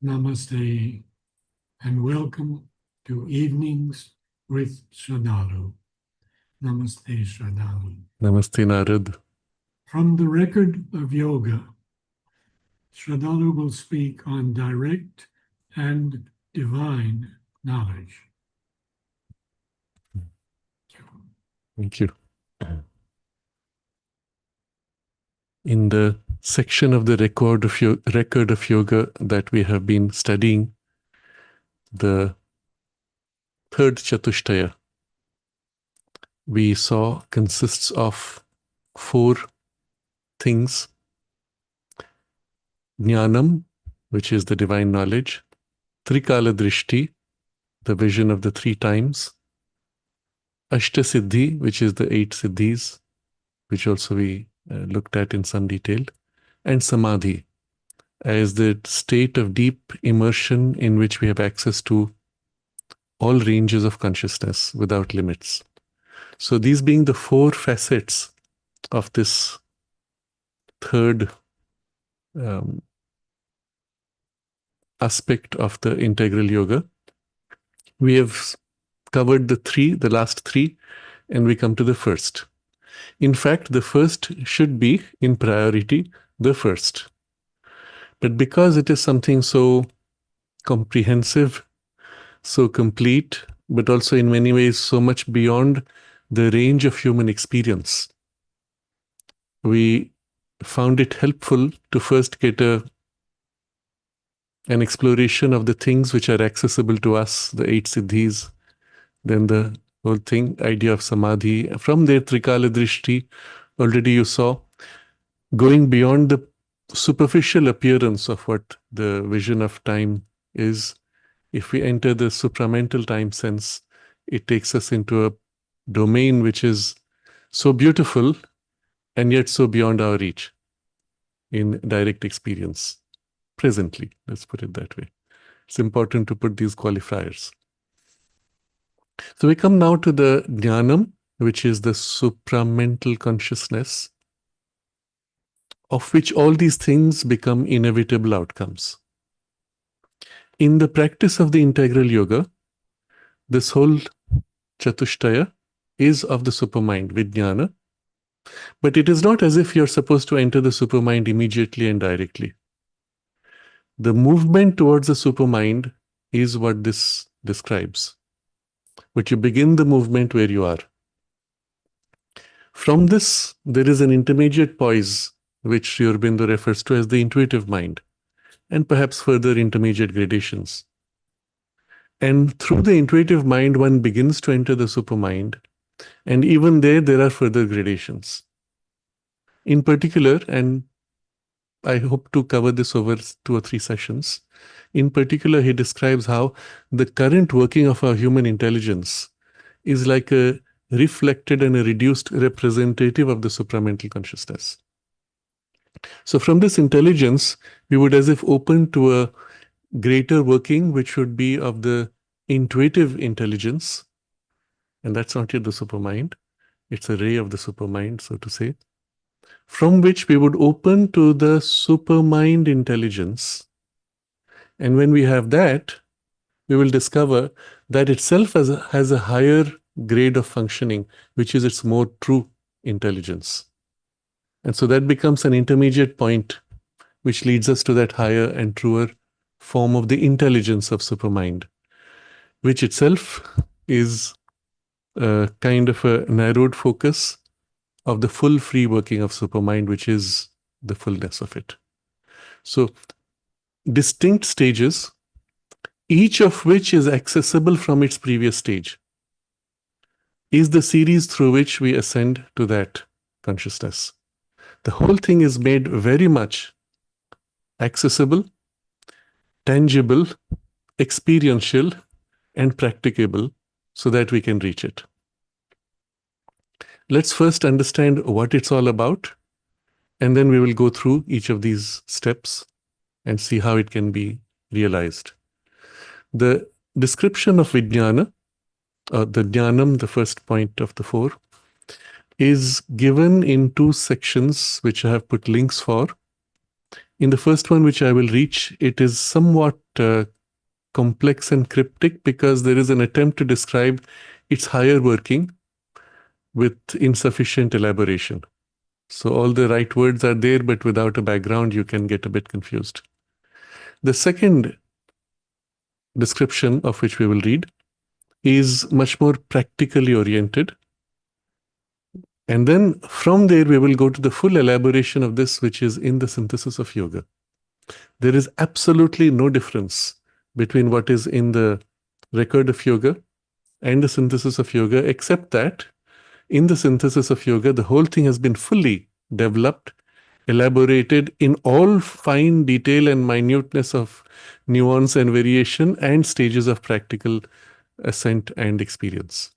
Namaste and welcome to Evenings with Sraddhalu. Namaste, Sraddhalu. Namaste, Narad. From the record of yoga, Sraddhalu will speak on direct and divine knowledge. Thank you. In the section of the record of yoga that we have been studying, the third Chatushtaya, we saw consists of 4 things. Jnanam, which is the divine knowledge. Trikala Drishti, the vision of the 3 times. Ashtasiddhi, which is the 8 siddhis, which also we looked at in some detail. And Samadhi, as the state of deep immersion in which we have access to all ranges of consciousness without limits. So these being the 4 facets of this third aspect of the integral yoga, we have covered the last 3, and we come to the first. In fact, the first should be, in priority, the first. But because it is something so comprehensive, so complete, but also in many ways so much beyond the range of human experience, we found it helpful to first get an exploration of the things which are accessible to us, the 8 siddhis, then the whole idea of samadhi. From there, Trikala Drishti, already you saw, going beyond the superficial appearance of what the vision of time is. If we enter the supramental time sense, it takes us into a domain which is so beautiful and yet so beyond our reach in direct experience. Presently, let's put it that way. It's important to put these qualifiers. So we come now to the Jnanam, which is the supramental consciousness, of which all these things become inevitable outcomes. In the practice of the integral yoga, this whole Chatushtaya is of the supermind, Vijnana, but it is not as if you're supposed to enter the supermind immediately and directly. The movement towards the supermind is what this describes. But you begin the movement where you are. From this, there is an intermediate poise, which Sri Aurobindo refers to as the intuitive mind, and perhaps further intermediate gradations. And through the intuitive mind, one begins to enter the supermind, and even there are further gradations. In particular, and I hope to cover this over 2 or 3 sessions, in particular, he describes how the current working of our human intelligence is like a reflected and a reduced representative of the supramental consciousness. So from this intelligence, we would as if open to a greater working, which would be of the intuitive intelligence. And that's not yet the supermind. It's a ray of the supermind, so to say, from which we would open to the supermind intelligence. And when we have that, we will discover that itself has a higher grade of functioning, which is its more true intelligence. And so that becomes an intermediate point, which leads us to that higher and truer form of the intelligence of supermind, which itself is a kind of a narrowed focus of the full free working of supermind, which is the fullness of it. So distinct stages, each of which is accessible from its previous stage, is the series through which we ascend to that consciousness. The whole thing is made very much accessible, tangible, experiential, and practicable so that we can reach it. Let's first understand what it's all about, and then we will go through each of these steps and see how it can be realized. The description of Vijnana, the Jnanam, the first point of the 4, is given in 2 sections, which I have put links for, In the first one, which I will reach, it is somewhat complex and cryptic because there is an attempt to describe its higher working with insufficient elaboration. So all the right words are there, but without a background, you can get a bit confused. The second description, of which we will read, is much more practically oriented. And then from there, we will go to the full elaboration of this, which is in the synthesis of yoga. There is absolutely no difference between what is in the record of yoga and the synthesis of yoga, except that in the synthesis of yoga, the whole thing has been fully developed, elaborated in all fine detail and minuteness of nuance and variation and stages of practical ascent and experience.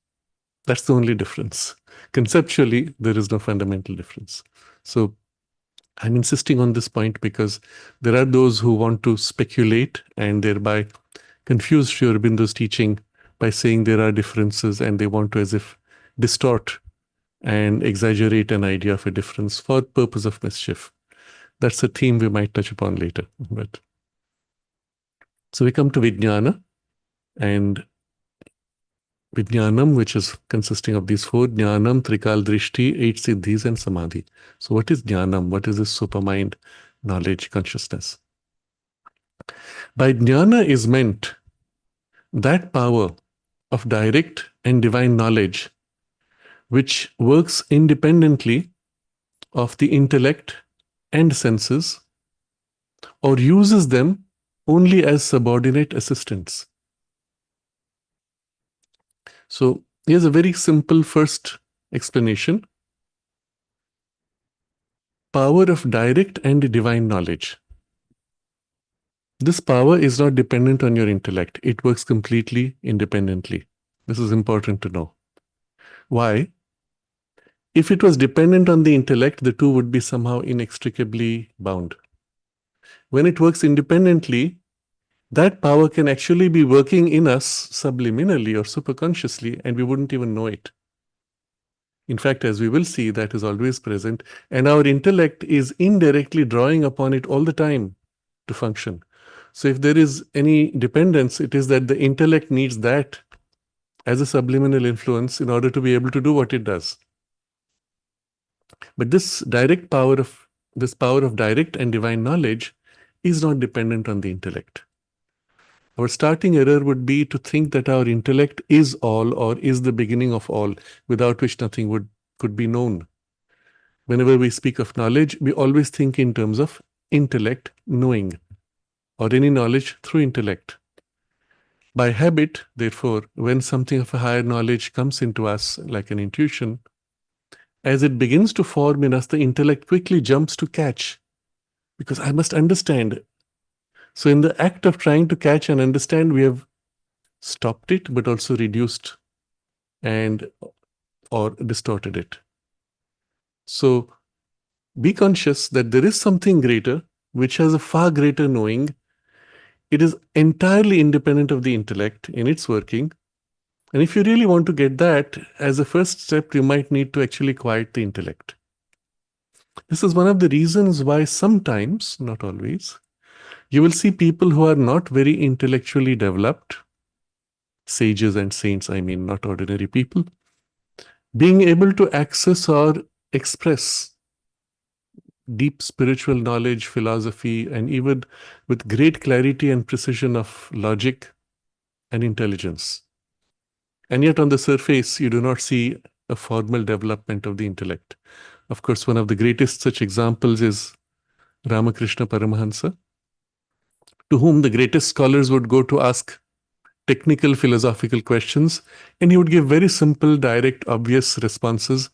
That's the only difference. Conceptually, there is no fundamental difference. So I'm insisting on this point because there are those who want to speculate and thereby confuse Sri Aurobindo's teaching by saying there are differences, and they want to as if distort and exaggerate an idea of a difference for purpose of mischief. That's a theme we might touch upon later. But so we come to Vijnana, and Vijnanam, which is consisting of these four: Jnanam, Trikal Drishti, 8 Siddhis, and Samadhi. So what is Jnanam? What is this supermind, knowledge, consciousness? By Jnana is meant that power of direct and divine knowledge which works independently of the intellect and senses, or uses them only as subordinate assistants. So here's a very simple first explanation. Power of direct and divine knowledge. This power is not dependent on your intellect. It works completely independently. This is important to know. Why? If it was dependent on the intellect, the two would be somehow inextricably bound. When it works independently, that power can actually be working in us subliminally or superconsciously, and we wouldn't even know it. In fact, as we will see, that is always present, and our intellect is indirectly drawing upon it all the time to function. So if there is any dependence, it is that the intellect needs that as a subliminal influence in order to be able to do what it does. But this power of direct and divine knowledge is not dependent on the intellect. Our starting error would be to think that our intellect is all or is the beginning of all, without which nothing could be known. Whenever we speak of knowledge, we always think in terms of intellect knowing, or any knowledge through intellect. By habit, therefore, when something of a higher knowledge comes into us, like an intuition, as it begins to form in us, the intellect quickly jumps to catch, because I must understand. So in the act of trying to catch and understand, we have stopped it, but also reduced or distorted it. So be conscious that there is something greater, which has a far greater knowing. It is entirely independent of the intellect in its working. And if you really want to get that, as a first step, you might need to actually quiet the intellect. This is one of the reasons why sometimes, not always, you will see people who are not very intellectually developed, sages and saints, I mean, not ordinary people, being able to access or express deep spiritual knowledge, philosophy, and even with great clarity and precision of logic and intelligence. And yet on the surface, you do not see a formal development of the intellect. Of course, one of the greatest such examples is Ramakrishna Paramahansa, to whom the greatest scholars would go to ask technical philosophical questions, and he would give very simple, direct, obvious responses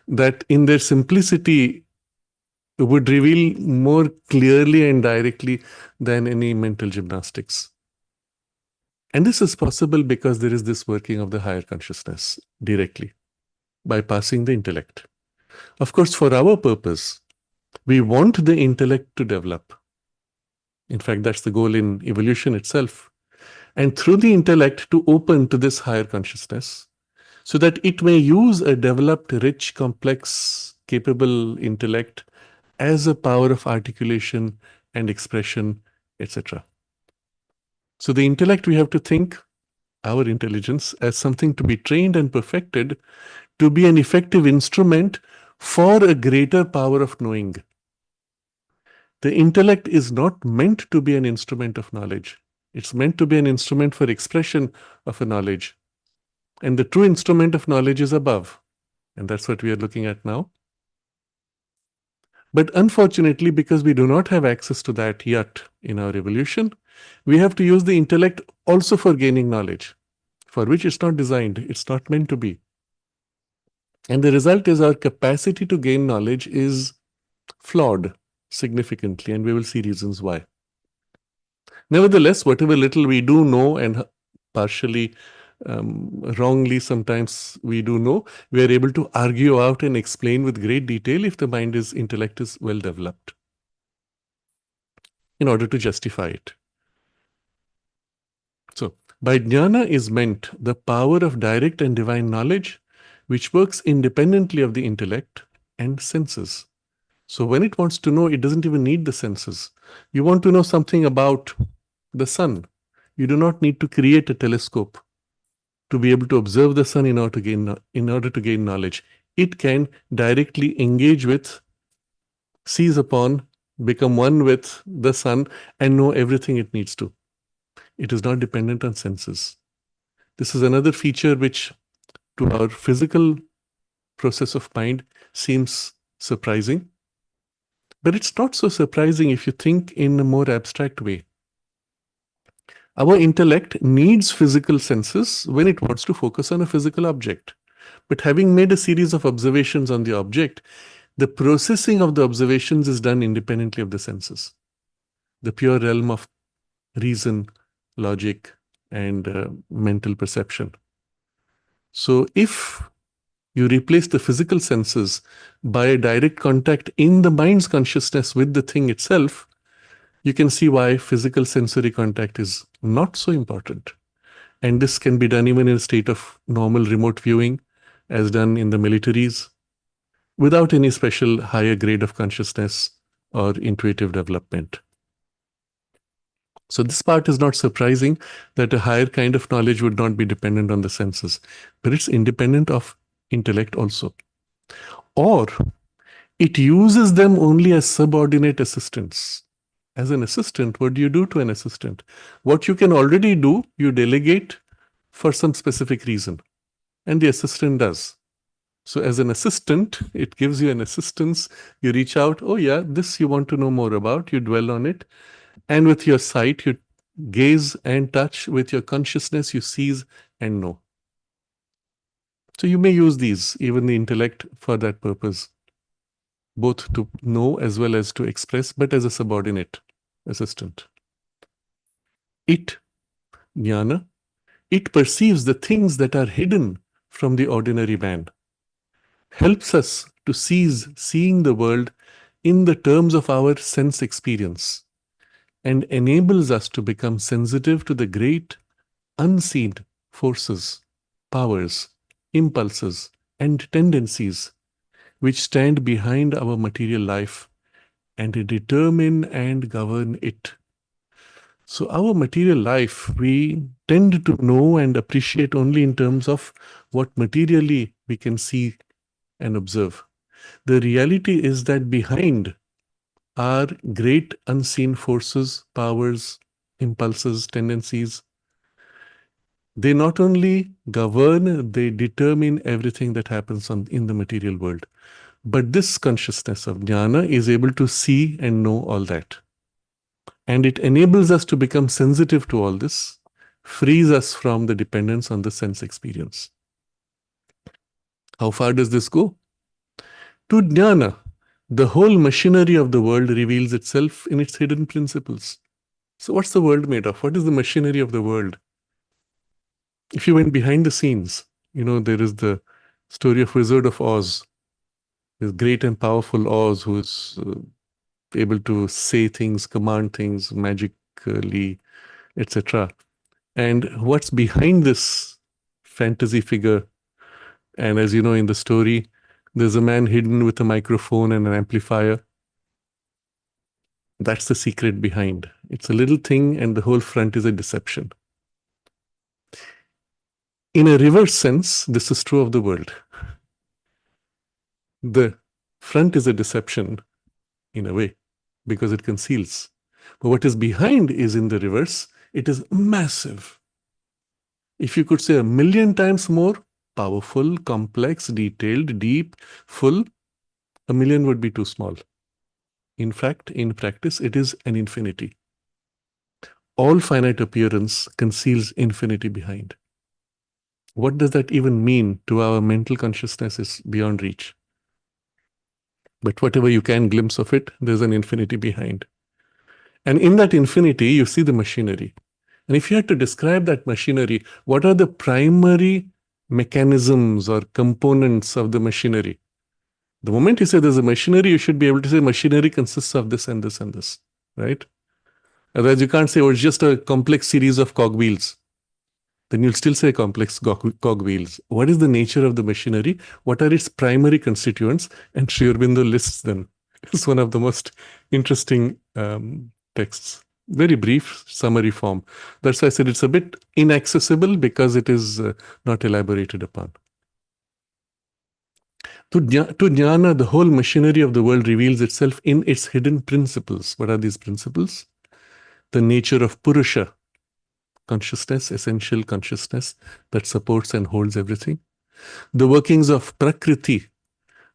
that in their simplicity would reveal more clearly and directly than any mental gymnastics. And this is possible because there is this working of the higher consciousness directly, bypassing the intellect. Of course, for our purpose, we want the intellect to develop. In fact, that's the goal in evolution itself. And through the intellect to open to this higher consciousness, so that it may use a developed, rich, complex, capable intellect as a power of articulation and expression, etc. So the intellect, we have to think our intelligence as something to be trained and perfected to be an effective instrument for a greater power of knowing. The intellect is not meant to be an instrument of knowledge. It's meant to be an instrument for expression of a knowledge. And the true instrument of knowledge is above. And that's what we are looking at now. But unfortunately, because we do not have access to that yet in our evolution, we have to use the intellect also for gaining knowledge, for which it's not designed, it's not meant to be. And the result is our capacity to gain knowledge is flawed significantly, and we will see reasons why. Nevertheless, whatever little we do know, and partially wrongly sometimes we do know, we are able to argue out and explain with great detail if the intellect is well developed in order to justify it. So, by jnana is meant the power of direct and divine knowledge, which works independently of the intellect and senses. So when it wants to know, it doesn't even need the senses. You want to know something about the sun. You do not need to create a telescope to be able to observe the sun in order to gain knowledge. It can directly engage with, seize upon, become one with the sun and know everything it needs to. It is not dependent on senses. This is another feature which to our physical process of mind seems surprising. But it's not so surprising if you think in a more abstract way. Our intellect needs physical senses when it wants to focus on a physical object. But having made a series of observations on the object, the processing of the observations is done independently of the senses. The pure realm of reason, logic, and mental perception. So if you replace the physical senses by a direct contact in the mind's consciousness with the thing itself, you can see why physical sensory contact is not so important. And this can be done even in a state of normal remote viewing, as done in the militaries, without any special higher grade of consciousness or intuitive development. So this part is not surprising that a higher kind of knowledge would not be dependent on the senses, but it's independent of intellect also. Or it uses them only as subordinate assistants. As an assistant, what do you do to an assistant? What you can already do, you delegate for some specific reason, and the assistant does. So as an assistant, it gives you an assistance. You reach out, oh yeah, this you want to know more about, you dwell on it. And with your sight, you gaze and touch. With your consciousness, you seize and know. So you may use these, even the intellect, for that purpose, both to know as well as to express, but as a subordinate assistant. It, jnana, it perceives the things that are hidden from the ordinary man, helps us to seize seeing the world in the terms of our sense experience, and enables us to become sensitive to the great unseen forces, powers, impulses, and tendencies which stand behind our material life and determine and govern it. So our material life, we tend to know and appreciate only in terms of what materially we can see and observe. The reality is that behind are great unseen forces, powers, impulses, tendencies. They not only govern, they determine everything that happens in the material world. But this consciousness of jnana is able to see and know all that. And it enables us to become sensitive to all this, frees us from the dependence on the sense experience. How far does this go? To jnana, the whole machinery of the world reveals itself in its hidden principles. So what's the world made of? What is the machinery of the world? If you went behind the scenes, there is the story of Wizard of Oz, this great and powerful Oz who is able to say things, command things magically, etc. And what's behind this fantasy figure? And as you know in the story, there's a man hidden with a microphone and an amplifier. That's the secret behind. It's a little thing and the whole front is a deception. In a reverse sense, this is true of the world. The front is a deception in a way because it conceals. But what is behind is in the reverse. It is massive. If you could say 1,000,000 times more powerful, complex, detailed, deep, full, 1,000,000 would be too small. In fact, in practice, it is an infinity. All finite appearance conceals infinity behind. What does that even mean to our mental consciousness is beyond reach. But whatever you can glimpse of it, there's an infinity behind. And in that infinity, you see the machinery. And if you had to describe that machinery, what are the primary mechanisms or components of the machinery? The moment you say there's a machinery, you should be able to say machinery consists of this and this and this, right? Otherwise, you can't say, oh, it's just a complex series of cogwheels. Then you'll still say complex cogwheels. What is the nature of the machinery? What are its primary constituents? And Sri Aurobindo lists them. It's one of the most interesting texts. Very brief summary form. That's why I said it's a bit inaccessible because it is not elaborated upon. To jnana, the whole machinery of the world reveals itself in its hidden principles. What are these principles? The nature of Purusha, consciousness, essential consciousness that supports and holds everything. The workings of Prakriti,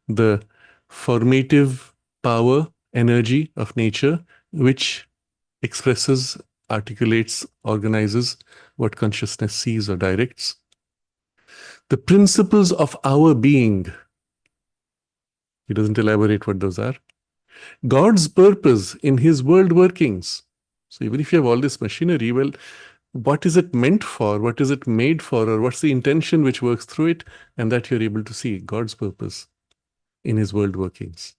the formative power, energy of nature, which expresses, articulates, organizes what consciousness sees or directs. The principles of our being. He doesn't elaborate what those are. God's purpose in his world workings. So even if you have all this machinery, well, what is it meant for? What is it made for? Or what's the intention which works through it? And that you're able to see God's purpose in his world workings.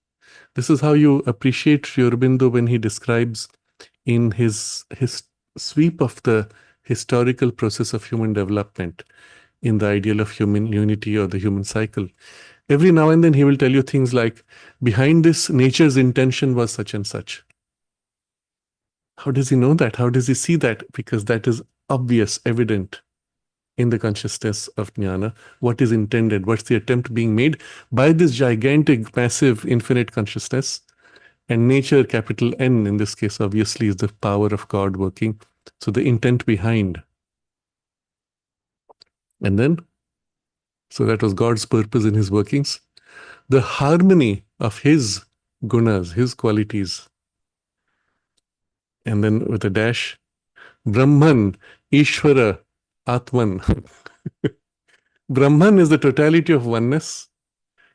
This is how you appreciate Sri Aurobindo when he describes in his sweep of the historical process of human development in the ideal of human unity or the human cycle. Every now and then he will tell you things like, behind this, nature's intention was such and such. How does he know that? How does he see that? Because that is obvious, evident in the consciousness of jnana. What is intended? What's the attempt being made by this gigantic, massive, infinite consciousness? And nature, capital N in this case, obviously, is the power of God working. So the intent behind. And then, so that was God's purpose in his workings. The harmony of his gunas, his qualities. And then with a dash, Brahman, Ishvara, Atman. Brahman is the totality of oneness.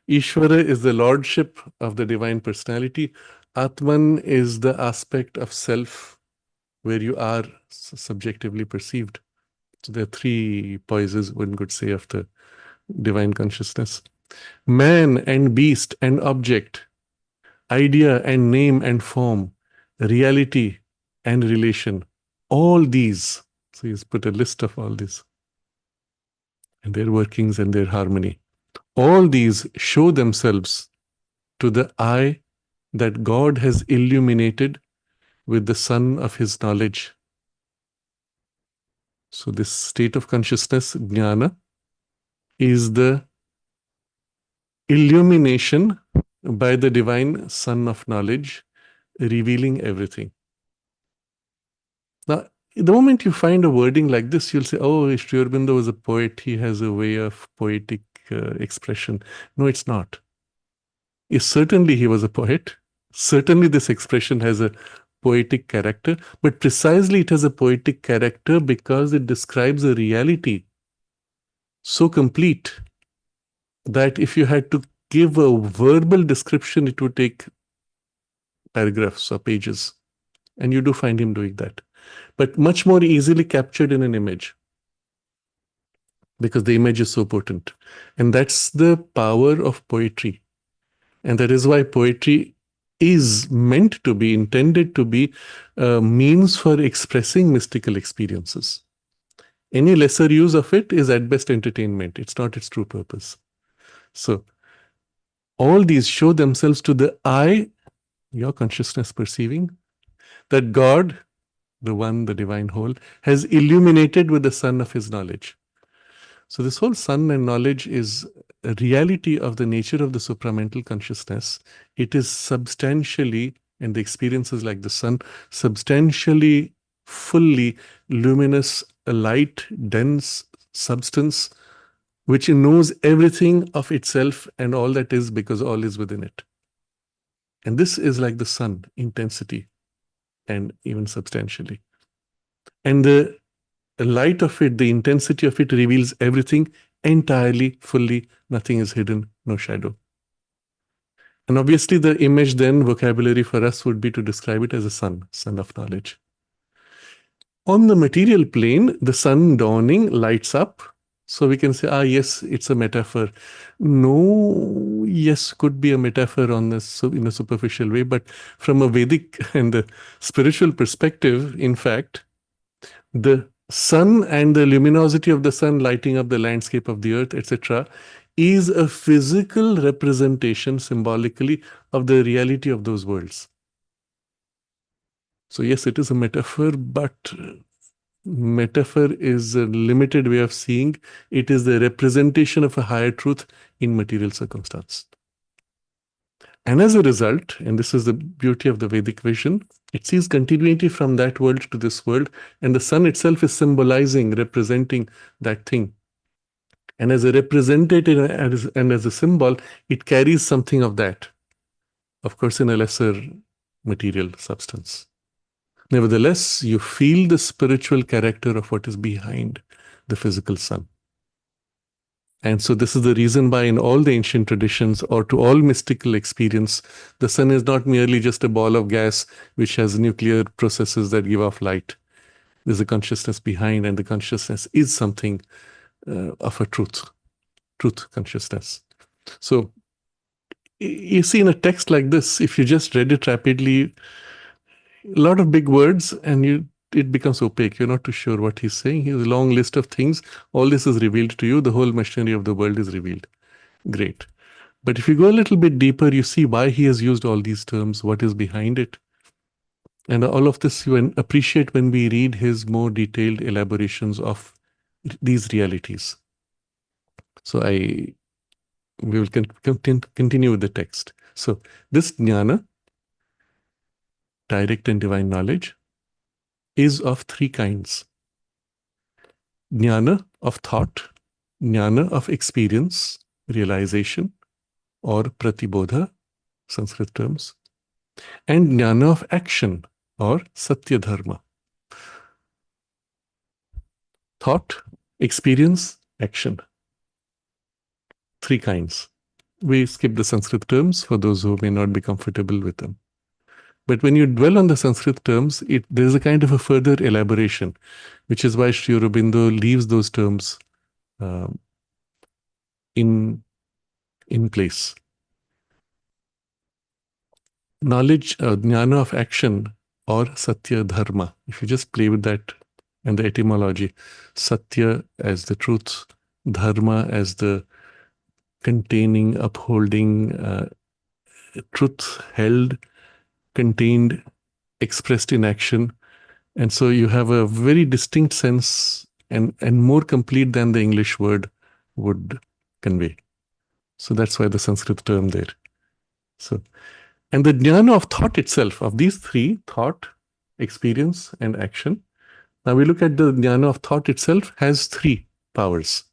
Ishvara is the lordship of the divine personality. Atman is the aspect of self where you are subjectively perceived. So there are three poises, one could say, of the divine consciousness. Man and beast and object, idea and name and form, reality and relation, all these. So he's put a list of all these and their workings and their harmony. All these show themselves to the eye that God has illuminated with the sun of his knowledge. So this state of consciousness, jnana, is the illumination by the divine sun of knowledge, revealing everything. Now, the moment you find a wording like this, you'll say, oh, Sri Aurobindo was a poet. He has a way of poetic expression. No, it's not. Certainly he was a poet. Certainly this expression has a poetic character, but precisely it has a poetic character because it describes a reality so complete that if you had to give a verbal description, it would take paragraphs or pages. And you do find him doing that. But much more easily captured in an image because the image is so potent. And that's the power of poetry. And that is why poetry is meant to be, intended to be a means for expressing mystical experiences. Any lesser use of it is at best entertainment. It's not its true purpose. So all these show themselves to the eye, your consciousness perceiving, that God, the one, the divine whole, has illuminated with the sun of his knowledge. So this whole sun and knowledge is a reality of the nature of the supramental consciousness. It is substantially, and the experiences like the sun, substantially, fully luminous, a light, dense substance, which knows everything of itself and all that is, because all is within it. And this is like the sun, intensity, and even substantially. And the light of it, the intensity of it reveals everything entirely, fully, nothing is hidden, no shadow. And obviously the image then, vocabulary for us would be to describe it as a sun, sun of knowledge. On the material plane, the sun dawning lights up. So we can say, yes, it's a metaphor. No, yes, could be a metaphor on this in a superficial way, but from a Vedic and a spiritual perspective, in fact, the sun and the luminosity of the sun lighting up the landscape of the earth, etc., is a physical representation symbolically of the reality of those worlds. So yes, it is a metaphor, but metaphor is a limited way of seeing. It is the representation of a higher truth in material circumstance. And as a result, and this is the beauty of the Vedic vision, it sees continuity from that world to this world, and the sun itself is symbolizing, representing that thing. And as a representative and as a symbol, it carries something of that, of course, in a lesser material substance. Nevertheless, you feel the spiritual character of what is behind the physical sun. And so this is the reason why in all the ancient traditions, or to all mystical experience, the sun is not merely just a ball of gas which has nuclear processes that give off light. There's a consciousness behind, and the consciousness is something of a truth consciousness. So you see, in a text like this, if you just read it rapidly, a lot of big words, and it becomes opaque. You're not too sure what he's saying. He has a long list of things. All this is revealed to you. The whole machinery of the world is revealed. Great. But if you go a little bit deeper, you see why he has used all these terms, what is behind it. And all of this you appreciate when we read his more detailed elaborations of these realities. So we will continue with the text. So this jnana, direct and divine knowledge, is of three kinds. Jnana of thought, jnana of experience, realization, or pratibodha, Sanskrit terms, and jnana of action, or satya dharma. Thought, experience, action. Three kinds. We skip the Sanskrit terms for those who may not be comfortable with them. But when you dwell on the Sanskrit terms, there is a kind of a further elaboration, which is why Sri Aurobindo leaves those terms in place. Knowledge, jnana of action, or satya dharma. If you just play with that and the etymology, satya as the truth, dharma as the containing, upholding, truth held, contained, expressed in action. And so you have a very distinct sense and more complete than the English word would convey. So that's why the Sanskrit term there. So, and the jnana of thought itself, of these three, thought, experience, and action. Now we look at the jnana of thought itself has three powers.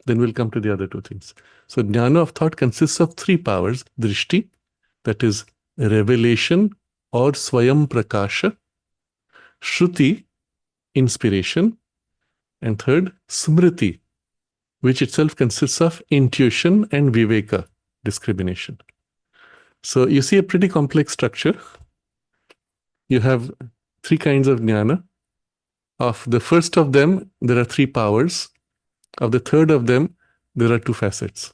Then we'll come to the other two things. So jnana of thought consists of three powers: drishti, that is revelation or swayam prakasha; shruti, inspiration; and third, smriti, which itself consists of intuition and viveka, discrimination. So you see a pretty complex structure. You have three kinds of jnana. Of the first of them, there are three powers. Of the third of them, there are two facets.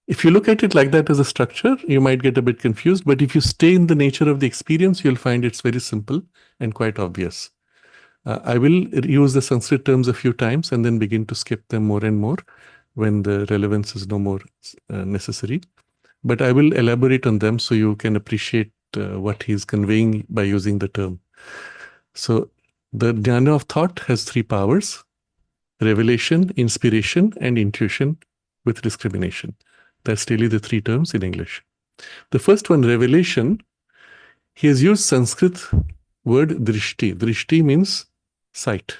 If you look at it like that as a structure, you might get a bit confused, but if you stay in the nature of the experience, you'll find it's very simple and quite obvious. I will use the Sanskrit terms a few times and then begin to skip them more and more when the relevance is no more necessary. But I will elaborate on them so you can appreciate what he's conveying by using the term. So the jnana of thought has three powers: revelation, inspiration, and intuition with discrimination. That's really the three terms in English. The first one, revelation, he has used Sanskrit word drishti. Drishti means sight.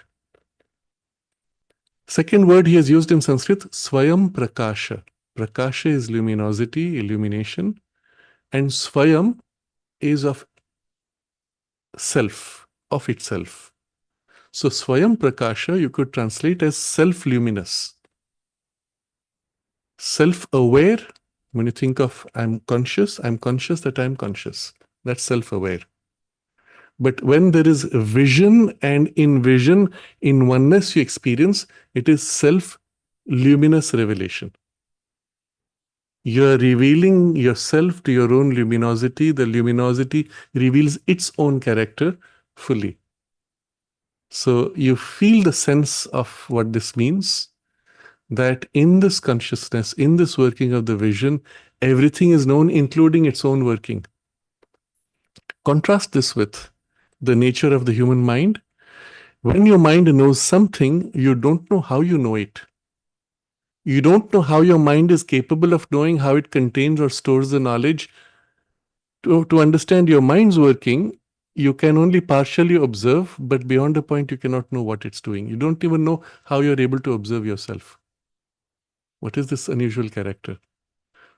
Second word he has used in Sanskrit, swayam prakasha. Prakasha is luminosity, illumination, and swayam is of self, of itself. So swayam prakasha you could translate as self-luminous. Self-aware, when you think of I'm conscious that I'm conscious. That's self-aware. But when there is vision, and in vision, in oneness you experience, it is self-luminous revelation. You are revealing yourself to your own luminosity. The luminosity reveals its own character fully. So you feel the sense of what this means, that in this consciousness, in this working of the vision, everything is known, including its own working. Contrast this with the nature of the human mind. When your mind knows something, you don't know how you know it. You don't know how your mind is capable of knowing, how it contains or stores the knowledge. To understand your mind's working, you can only partially observe, but beyond a point, you cannot know what it's doing. You don't even know how you're able to observe yourself. What is this unusual character?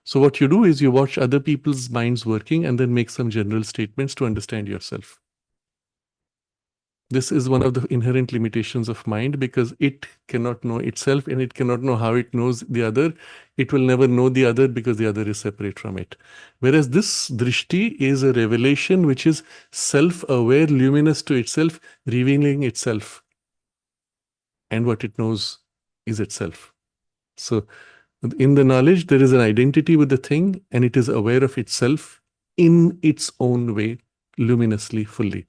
So what you do is you watch other people's minds working and then make some general statements to understand yourself. This is one of the inherent limitations of mind, because it cannot know itself and it cannot know how it knows the other. It will never know the other because the other is separate from it. Whereas this drishti is a revelation which is self-aware, luminous to itself, revealing itself. And what it knows is itself. So in the knowledge, there is an identity with the thing, and it is aware of itself in its own way, luminously, fully.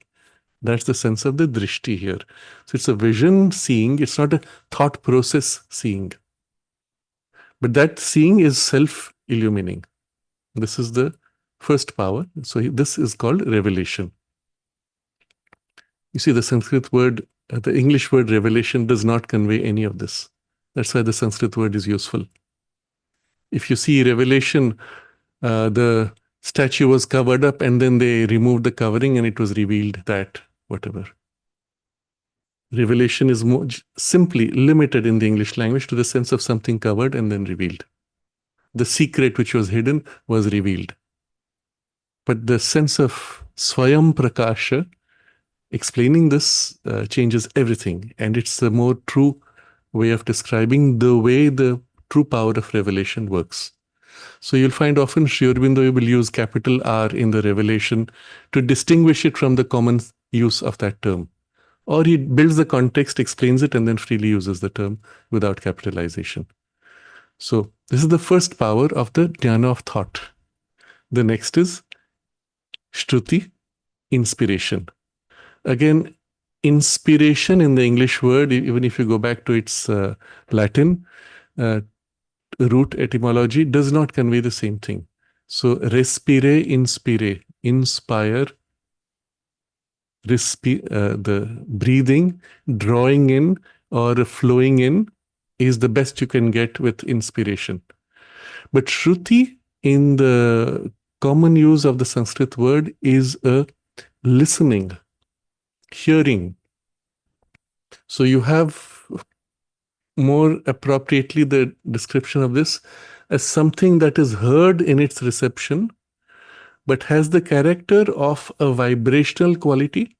That's the sense of the drishti here. So it's a vision seeing, it's not a thought process seeing. But that seeing is self-illumining. This is the first power. So this is called revelation. You see, the Sanskrit word, the English word revelation does not convey any of this. That's why the Sanskrit word is useful. If you see revelation, the statue was covered up and then they removed the covering and it was revealed that whatever. Revelation is more simply limited in the English language to the sense of something covered and then revealed. The secret which was hidden was revealed. But the sense of Swayam Prakasha, explaining this changes everything. And it's a more true way of describing the way the true power of revelation works. So you'll find often Sri Aurobindo will use capital R in the revelation to distinguish it from the common use of that term. Or he builds the context, explains it, and then freely uses the term without capitalization. So this is the first power of the jnana of thought. The next is shruti, inspiration. Again, inspiration in the English word, even if you go back to its Latin root etymology, does not convey the same thing. So respire, inspire, inspire, the breathing, drawing in or flowing in is the best you can get with inspiration. But shruti in the common use of the Sanskrit word is a listening, hearing. So you have more appropriately the description of this as something that is heard in its reception, but has the character of a vibrational quality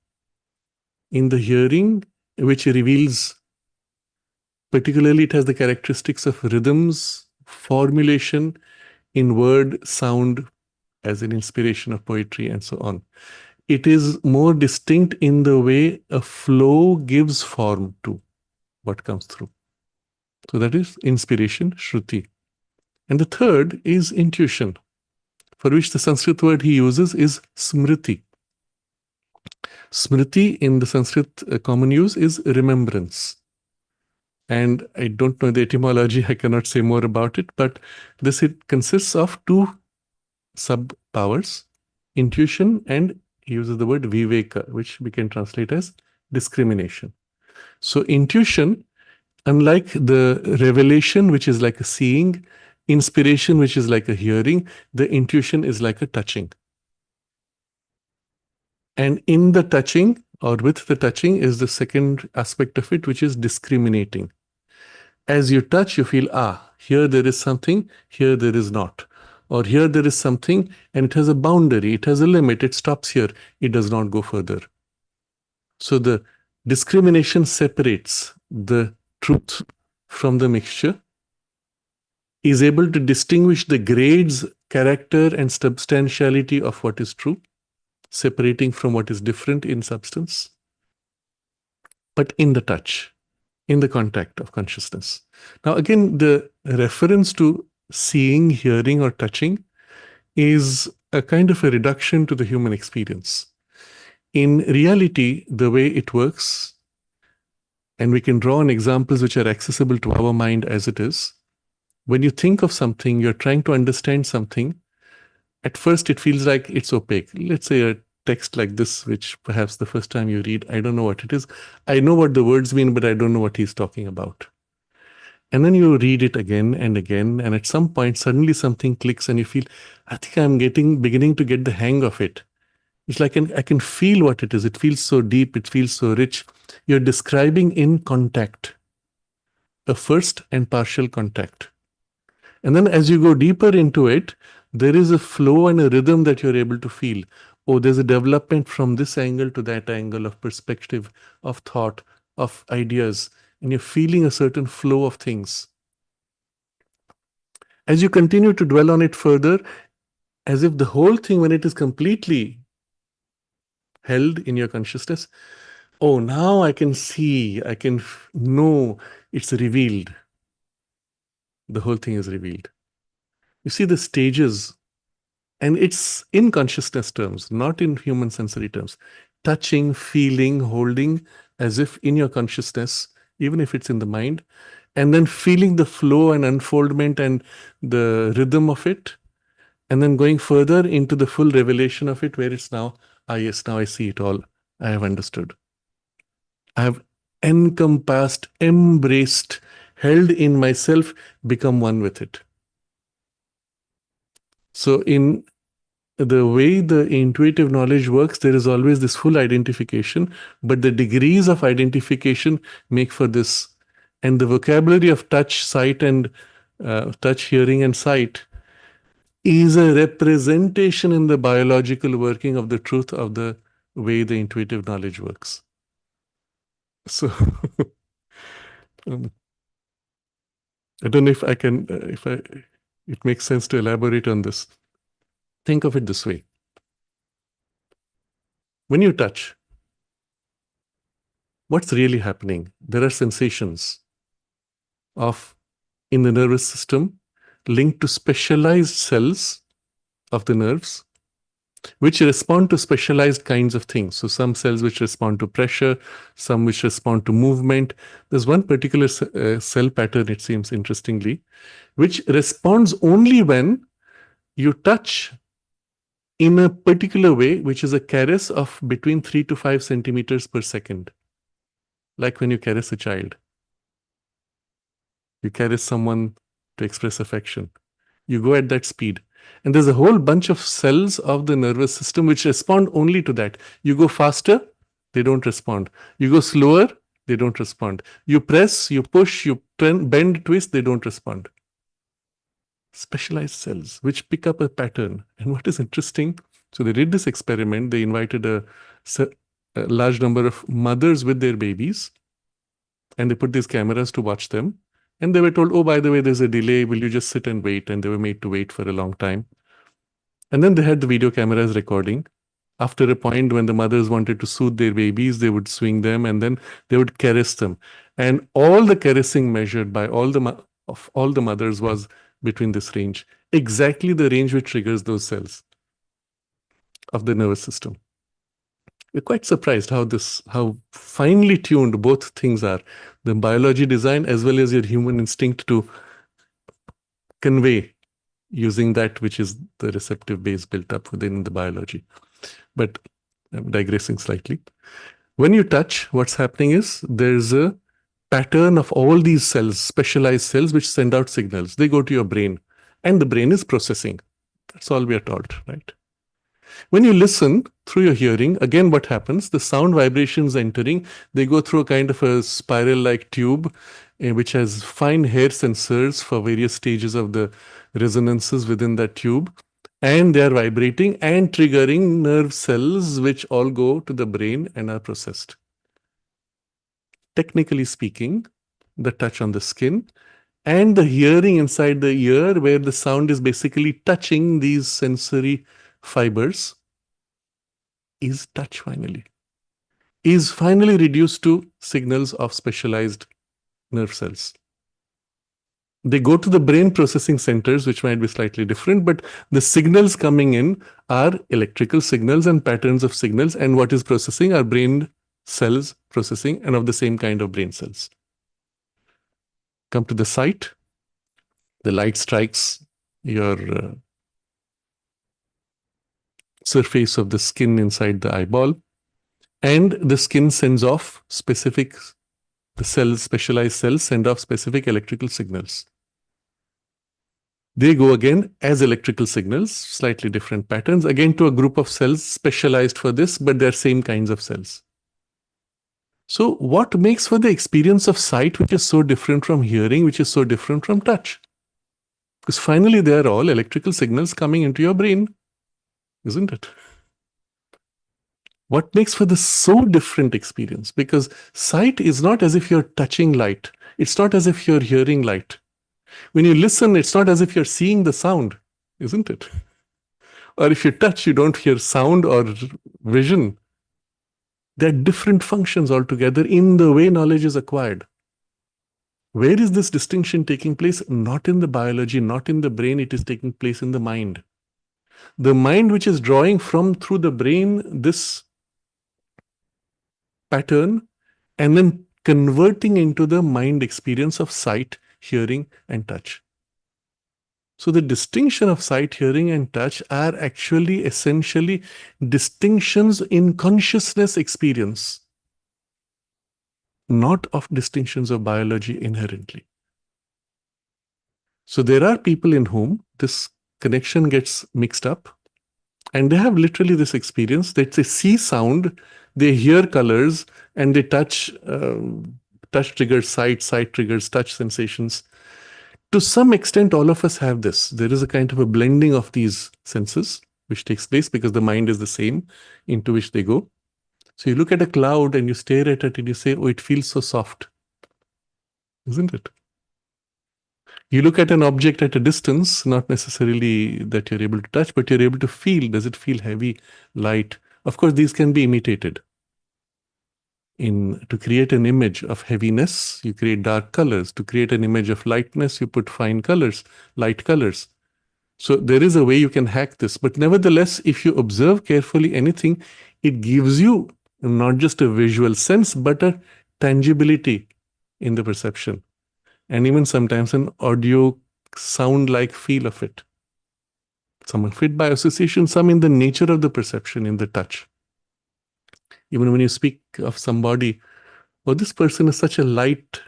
in the hearing, which reveals, particularly it has the characteristics of rhythms, formulation in word, sound, as an inspiration of poetry and so on. It is more distinct in the way a flow gives form to what comes through. So that is inspiration, shruti. And the third is intuition, for which the Sanskrit word he uses is smriti. Smriti in the Sanskrit common use is remembrance. And I don't know the etymology, I cannot say more about it, but it consists of two sub-powers. intuition, and he uses the word viveka, which we can translate as discrimination. So intuition, unlike the revelation, which is like a seeing, inspiration, which is like a hearing, the intuition is like a touching. And in the touching, or with the touching, is the second aspect of it, which is discriminating. As you touch, you feel, here there is something, here there is not. Or here there is something and it has a boundary, it has a limit, it stops here, it does not go further. So the discrimination separates the truth from the mixture, is able to distinguish the grades, character, and substantiality of what is true, separating from what is different in substance, but in the touch, in the contact of consciousness. Now, again, the reference to seeing, hearing, or touching is a kind of a reduction to the human experience. In reality, the way it works, and we can draw on examples which are accessible to our mind as it is, when you think of something, you're trying to understand something, at first it feels like it's opaque. Let's say a text like this, which perhaps the first time you read, I don't know what it is. I know what the words mean, but I don't know what he's talking about. And then you read it again and again, and at some point, suddenly something clicks and you feel, I think I'm beginning to get the hang of it. It's like I can feel what it is. It feels so deep, it feels so rich. You're describing in contact, a first and partial contact. And then as you go deeper into it, there is a flow and a rhythm that you're able to feel. Oh, there's a development from this angle to that angle of perspective, of thought, of ideas, and you're feeling a certain flow of things. As you continue to dwell on it further, as if the whole thing, when it is completely held in your consciousness, oh, now I can see, I can know, it's revealed. The whole thing is revealed. You see the stages, and it's in consciousness terms, not in human sensory terms. Touching, feeling, holding, as if in your consciousness, even if it's in the mind, and then feeling the flow and unfoldment and the rhythm of it, and then going further into the full revelation of it, where it's now, yes, now I see it all. I have understood. I have encompassed, embraced, held in myself, become one with it. So in the way the intuitive knowledge works, there is always this full identification, but the degrees of identification make for this. And the vocabulary of touch, sight, and touch, hearing, and sight is a representation in the biological working of the truth of the way the intuitive knowledge works. So I don't know if I can, it makes sense to elaborate on this. Think of it this way. When you touch, what's really happening? There are sensations in the nervous system linked to specialized cells of the nerves, which respond to specialized kinds of things. So some cells which respond to pressure, some which respond to movement. There's one particular cell pattern, it seems interestingly, which responds only when you touch in a particular way, which is a caress of between 3 to 5 centimeters per second. Like when you caress a child. You caress someone to express affection. You go at that speed. And there's a whole bunch of cells of the nervous system which respond only to that. You go faster, they don't respond. You go slower, they don't respond. You press, you push, you bend, twist, they don't respond. Specialized cells which pick up a pattern. And what is interesting, so they did this experiment. They invited a large number of mothers with their babies, and they put these cameras to watch them. And they were told, oh, by the way, there's a delay. Will you just sit and wait? And they were made to wait for a long time. And then they had the video cameras recording. After a point, when the mothers wanted to soothe their babies, they would swing them and then they would caress them. And all the caressing measured by all the mothers was between this range, exactly the range which triggers those cells of the nervous system. We're quite surprised how finely tuned both things are, the biology design as well as your human instinct to convey using that which is the receptive base built up within the biology. But I'm digressing slightly. When you touch, what's happening is there's a pattern of all these cells, specialized cells, which send out signals. They go to your brain, and the brain is processing. That's all we are taught, right? When you listen through your hearing, again, what happens? The sound vibrations entering, they go through a kind of a spiral-like tube, which has fine hair sensors for various stages of the resonances within that tube. And they are vibrating and triggering nerve cells, which all go to the brain and are processed. Technically speaking, the touch on the skin and the hearing inside the ear, where the sound is basically touching these sensory fibers, is touch finally, is finally reduced to signals of specialized nerve cells. They go to the brain processing centers, which might be slightly different, but the signals coming in are electrical signals and patterns of signals, and what is processing are brain cells processing and of the same kind of brain cells. Come to the sight. The light strikes your surface of the skin inside the eyeball, and the skin sends off specific, the cells, specialized cells send off specific electrical signals. They go again as electrical signals, slightly different patterns, again to a group of cells specialized for this, but they're same kinds of cells. So what makes for the experience of sight, which is so different from hearing, which is so different from touch? Because finally, they are all electrical signals coming into your brain, isn't it? What makes for this so different experience? Because sight is not as if you're touching light. It's not as if you're hearing light. When you listen, it's not as if you're seeing the sound, isn't it? Or if you touch, you don't hear sound or vision. They're different functions altogether in the way knowledge is acquired. Where is this distinction taking place? Not in the biology, not in the brain, it is taking place in the mind. The mind which is drawing from through the brain this pattern and then converting into the mind experience of sight, hearing, and touch. So the distinction of sight, hearing, and touch are actually essentially distinctions in consciousness experience, not of distinctions of biology inherently. So there are people in whom this connection gets mixed up, and they have literally this experience that they see sound, they hear colors, and they touch. Touch triggers sight, sight triggers touch sensations. To some extent, all of us have this. There is a kind of a blending of these senses, which takes place because the mind is the same into which they go. So you look at a cloud and you stare at it and you say, oh, it feels so soft, isn't it? You look at an object at a distance, not necessarily that you're able to touch, but you're able to feel. Does it feel heavy, light? Of course, these can be imitated. To create an image of heaviness, you create dark colors. To create an image of lightness, you put fine colors, light colors. So there is a way you can hack this. But nevertheless, if you observe carefully anything, it gives you not just a visual sense, but a tangibility in the perception. And even sometimes an audio sound-like feel of it. Some are fit by association, some in the nature of the perception, in the touch. Even when you speak of somebody, oh, this person is such a light,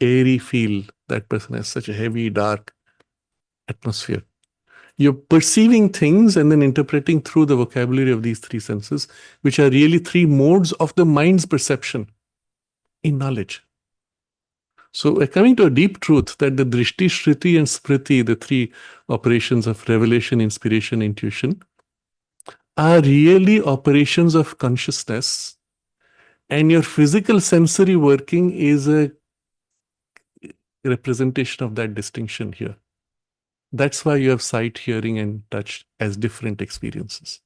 airy feel. That person has such a heavy, dark atmosphere. You're perceiving things and then interpreting through the vocabulary of these three senses, which are really three modes of the mind's perception in knowledge. So we're coming to a deep truth that the drishti, shriti, and smriti, the three operations of revelation, inspiration, intuition, are really operations of consciousness, and your physical sensory working is a representation of that distinction here. That's why you have sight, hearing, and touch as different experiences.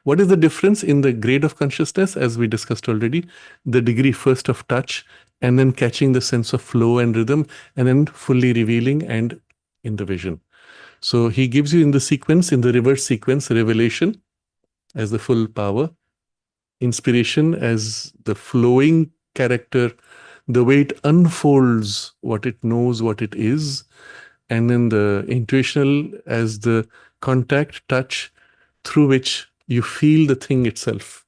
What is the difference in the grade of consciousness? As we discussed already, the degree first of touch, and then catching the sense of flow and rhythm, and then fully revealing and in the vision. So he gives you in the sequence, in the reverse sequence, revelation as the full power, inspiration as the flowing character, the way it unfolds what it knows, what it is, and then the intuitional as the contact, touch, through which you feel the thing itself.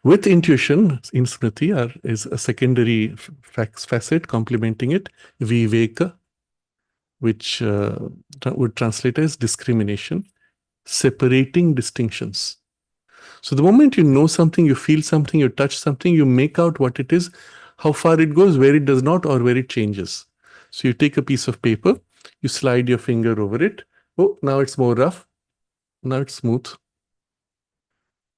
With intuition, in Smriti is a secondary facet complementing it, viveka, which would translate as discrimination, separating distinctions. So the moment you know something, you feel something, you touch something, you make out what it is, how far it goes, where it does not, or where it changes. So you take a piece of paper, you slide your finger over it. Oh, now it's more rough. Now it's smooth.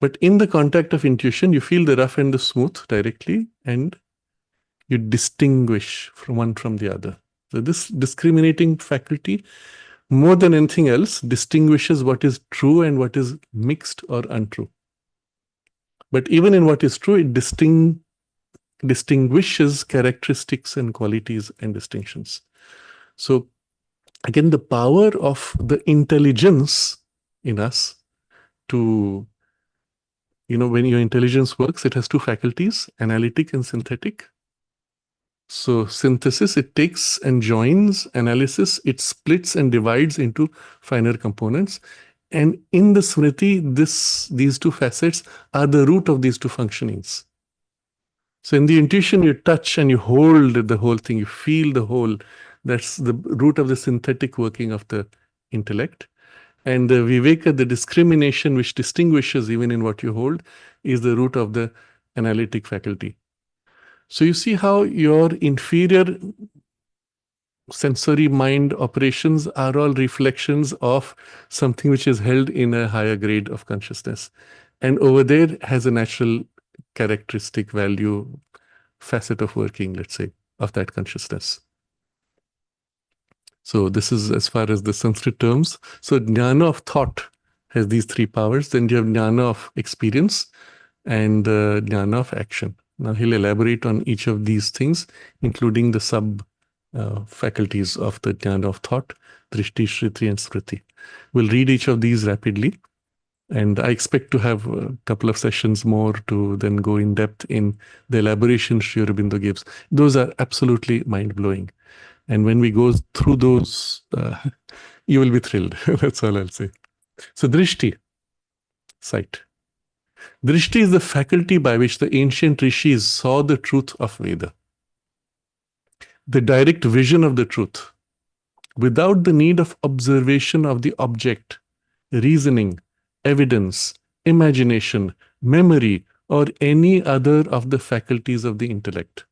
But in the contact of intuition, you feel the rough and the smooth directly, and you distinguish from one from the other. So this discriminating faculty, more than anything else, distinguishes what is true and what is mixed or untrue. But even in what is true, it distinguishes characteristics and qualities and distinctions. So again, the power of the intelligence in us to, when your intelligence works, it has two faculties, analytic and synthetic. So synthesis, it takes and joins. Analysis, it splits and divides into finer components. And in the Smriti, these two facets are the root of these two functionings. So in the intuition, you touch and you hold the whole thing, you feel the whole. That's the root of the synthetic working of the intellect. And the viveka, the discrimination which distinguishes even in what you hold, is the root of the analytic faculty. So you see how your inferior sensory mind operations are all reflections of something which is held in a higher grade of consciousness. And over there has a natural characteristic value, facet of working, let's say, of that consciousness. So this is as far as the Sanskrit terms. So jnana of thought has these three powers. Then you have jnana of experience and jnana of action. Now he'll elaborate on each of these things, including the sub faculties of the jnana of thought, drishti, shruti, and smriti. We'll read each of these rapidly. And I expect to have a couple of sessions more to then go in depth in the elaboration Sri Aurobindo gives. Those are absolutely mind-blowing. And when we go through those, you will be thrilled. That's all I'll say. So drishti, sight. Drishti is the faculty by which the ancient rishis saw the truth of Veda. The direct vision of the truth, without the need of observation of the object, reasoning, evidence, imagination, memory, or any other of the faculties of the intellect.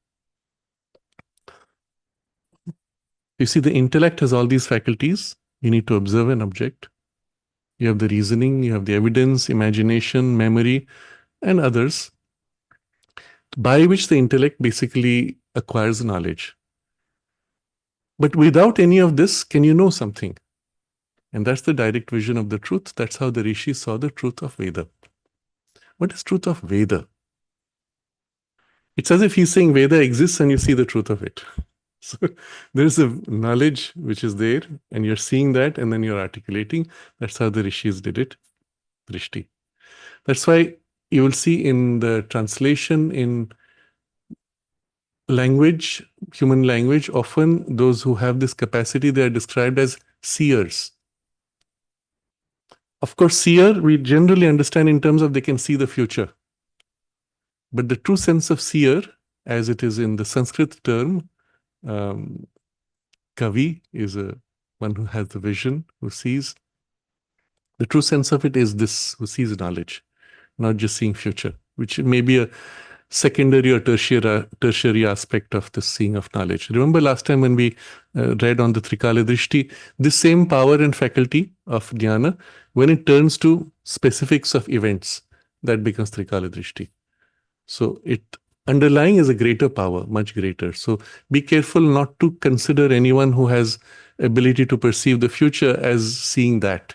You see, the intellect has all these faculties. You need to observe an object. You have the reasoning, you have the evidence, imagination, memory, and others, by which the intellect basically acquires knowledge. But without any of this, can you know something? And that's the direct vision of the truth. That's how the rishis saw the truth of Veda. What is truth of Veda? It's as if he's saying Veda exists and you see the truth of it. So there's a knowledge which is there and you're seeing that and then you're articulating. That's how the rishis did it. Drishti. That's why you will see in the translation in language, human language, often those who have this capacity, they are described as seers. Of course, seer, we generally understand in terms of they can see the future. But the true sense of seer, as it is in the Sanskrit term, Kavi is one who has the vision, who sees. The true sense of it is this, who sees knowledge, not just seeing future, which may be a secondary or tertiary aspect of the seeing of knowledge. Remember last time when we read on the Trikala Drishti, this same power and faculty of jnana, when it turns to specifics of events, that becomes Trikala Drishti. So it underlying is a greater power, much greater. So be careful not to consider anyone who has ability to perceive the future as seeing that.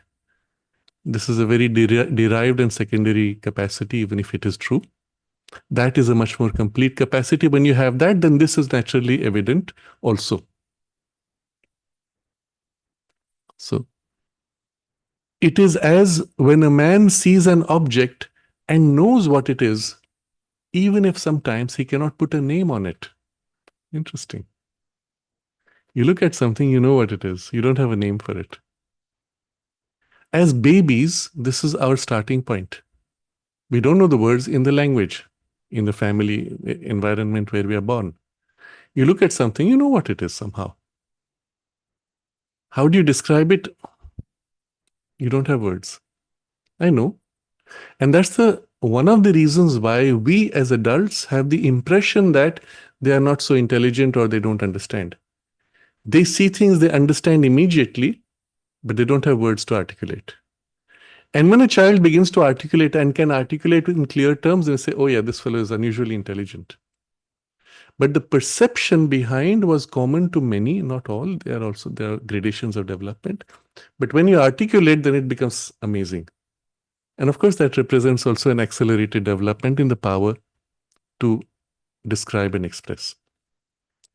This is a very derived and secondary capacity, even if it is true. That is a much more complete capacity. When you have that, then this is naturally evident also. So it is as when a man sees an object and knows what it is, even if sometimes he cannot put a name on it. Interesting. You look at something, you know what it is. You don't have a name for it. As babies, this is our starting point. We don't know the words in the language, in the family environment where we are born. You look at something, you know what it is somehow. How do you describe it? You don't have words. I know. And that's the one of the reasons why we as adults have the impression that they are not so intelligent or they don't understand. They see things they understand immediately, but they don't have words to articulate. And when a child begins to articulate and can articulate in clear terms, they say, oh yeah, this fellow is unusually intelligent. But the perception behind was common to many, not all. There are gradations of development. But when you articulate, then it becomes amazing. And of course, that represents also an accelerated development in the power to describe and express.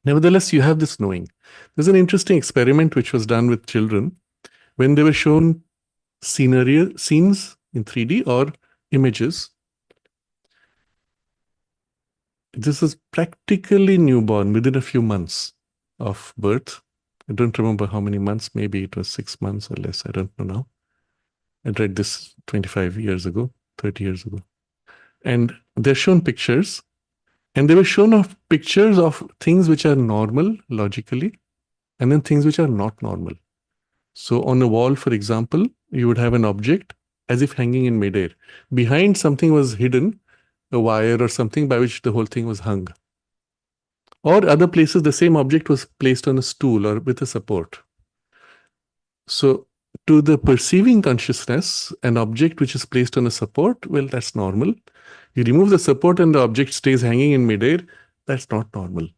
Nevertheless, you have this knowing. There's an interesting experiment which was done with children when they were shown scenes in 3D or images. This is practically newborn within a few months of birth. I don't remember how many months, maybe it was 6 months or less. I don't know now. I read this 25 years ago, 30 years ago. And they're shown pictures, and they were shown of pictures of things which are normal logically, and then things which are not normal. So on a wall, for example, you would have an object as if hanging in midair. Behind something was hidden, a wire or something by which the whole thing was hung. Or other places, the same object was placed on a stool or with a support. So to the perceiving consciousness, an object which is placed on a support, well, that's normal. You remove the support and the object stays hanging in midair, that's not normal.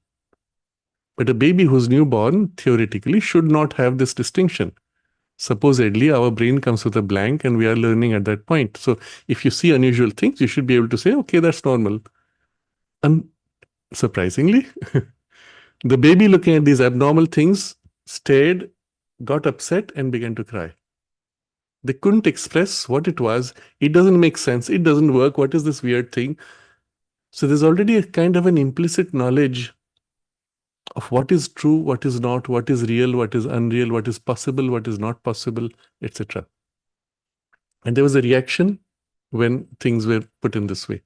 But a baby who's newborn, theoretically, should not have this distinction. Supposedly, our brain comes with a blank and we are learning at that point. So if you see unusual things, you should be able to say, okay, that's normal. And surprisingly, the baby looking at these abnormal things stared, got upset, and began to cry. They couldn't express what it was. It doesn't make sense. It doesn't work. What is this weird thing? So there's already a kind of an implicit knowledge of what is true, what is not, what is real, what is unreal, what is possible, what is not possible, etc. And there was a reaction when things were put in this way.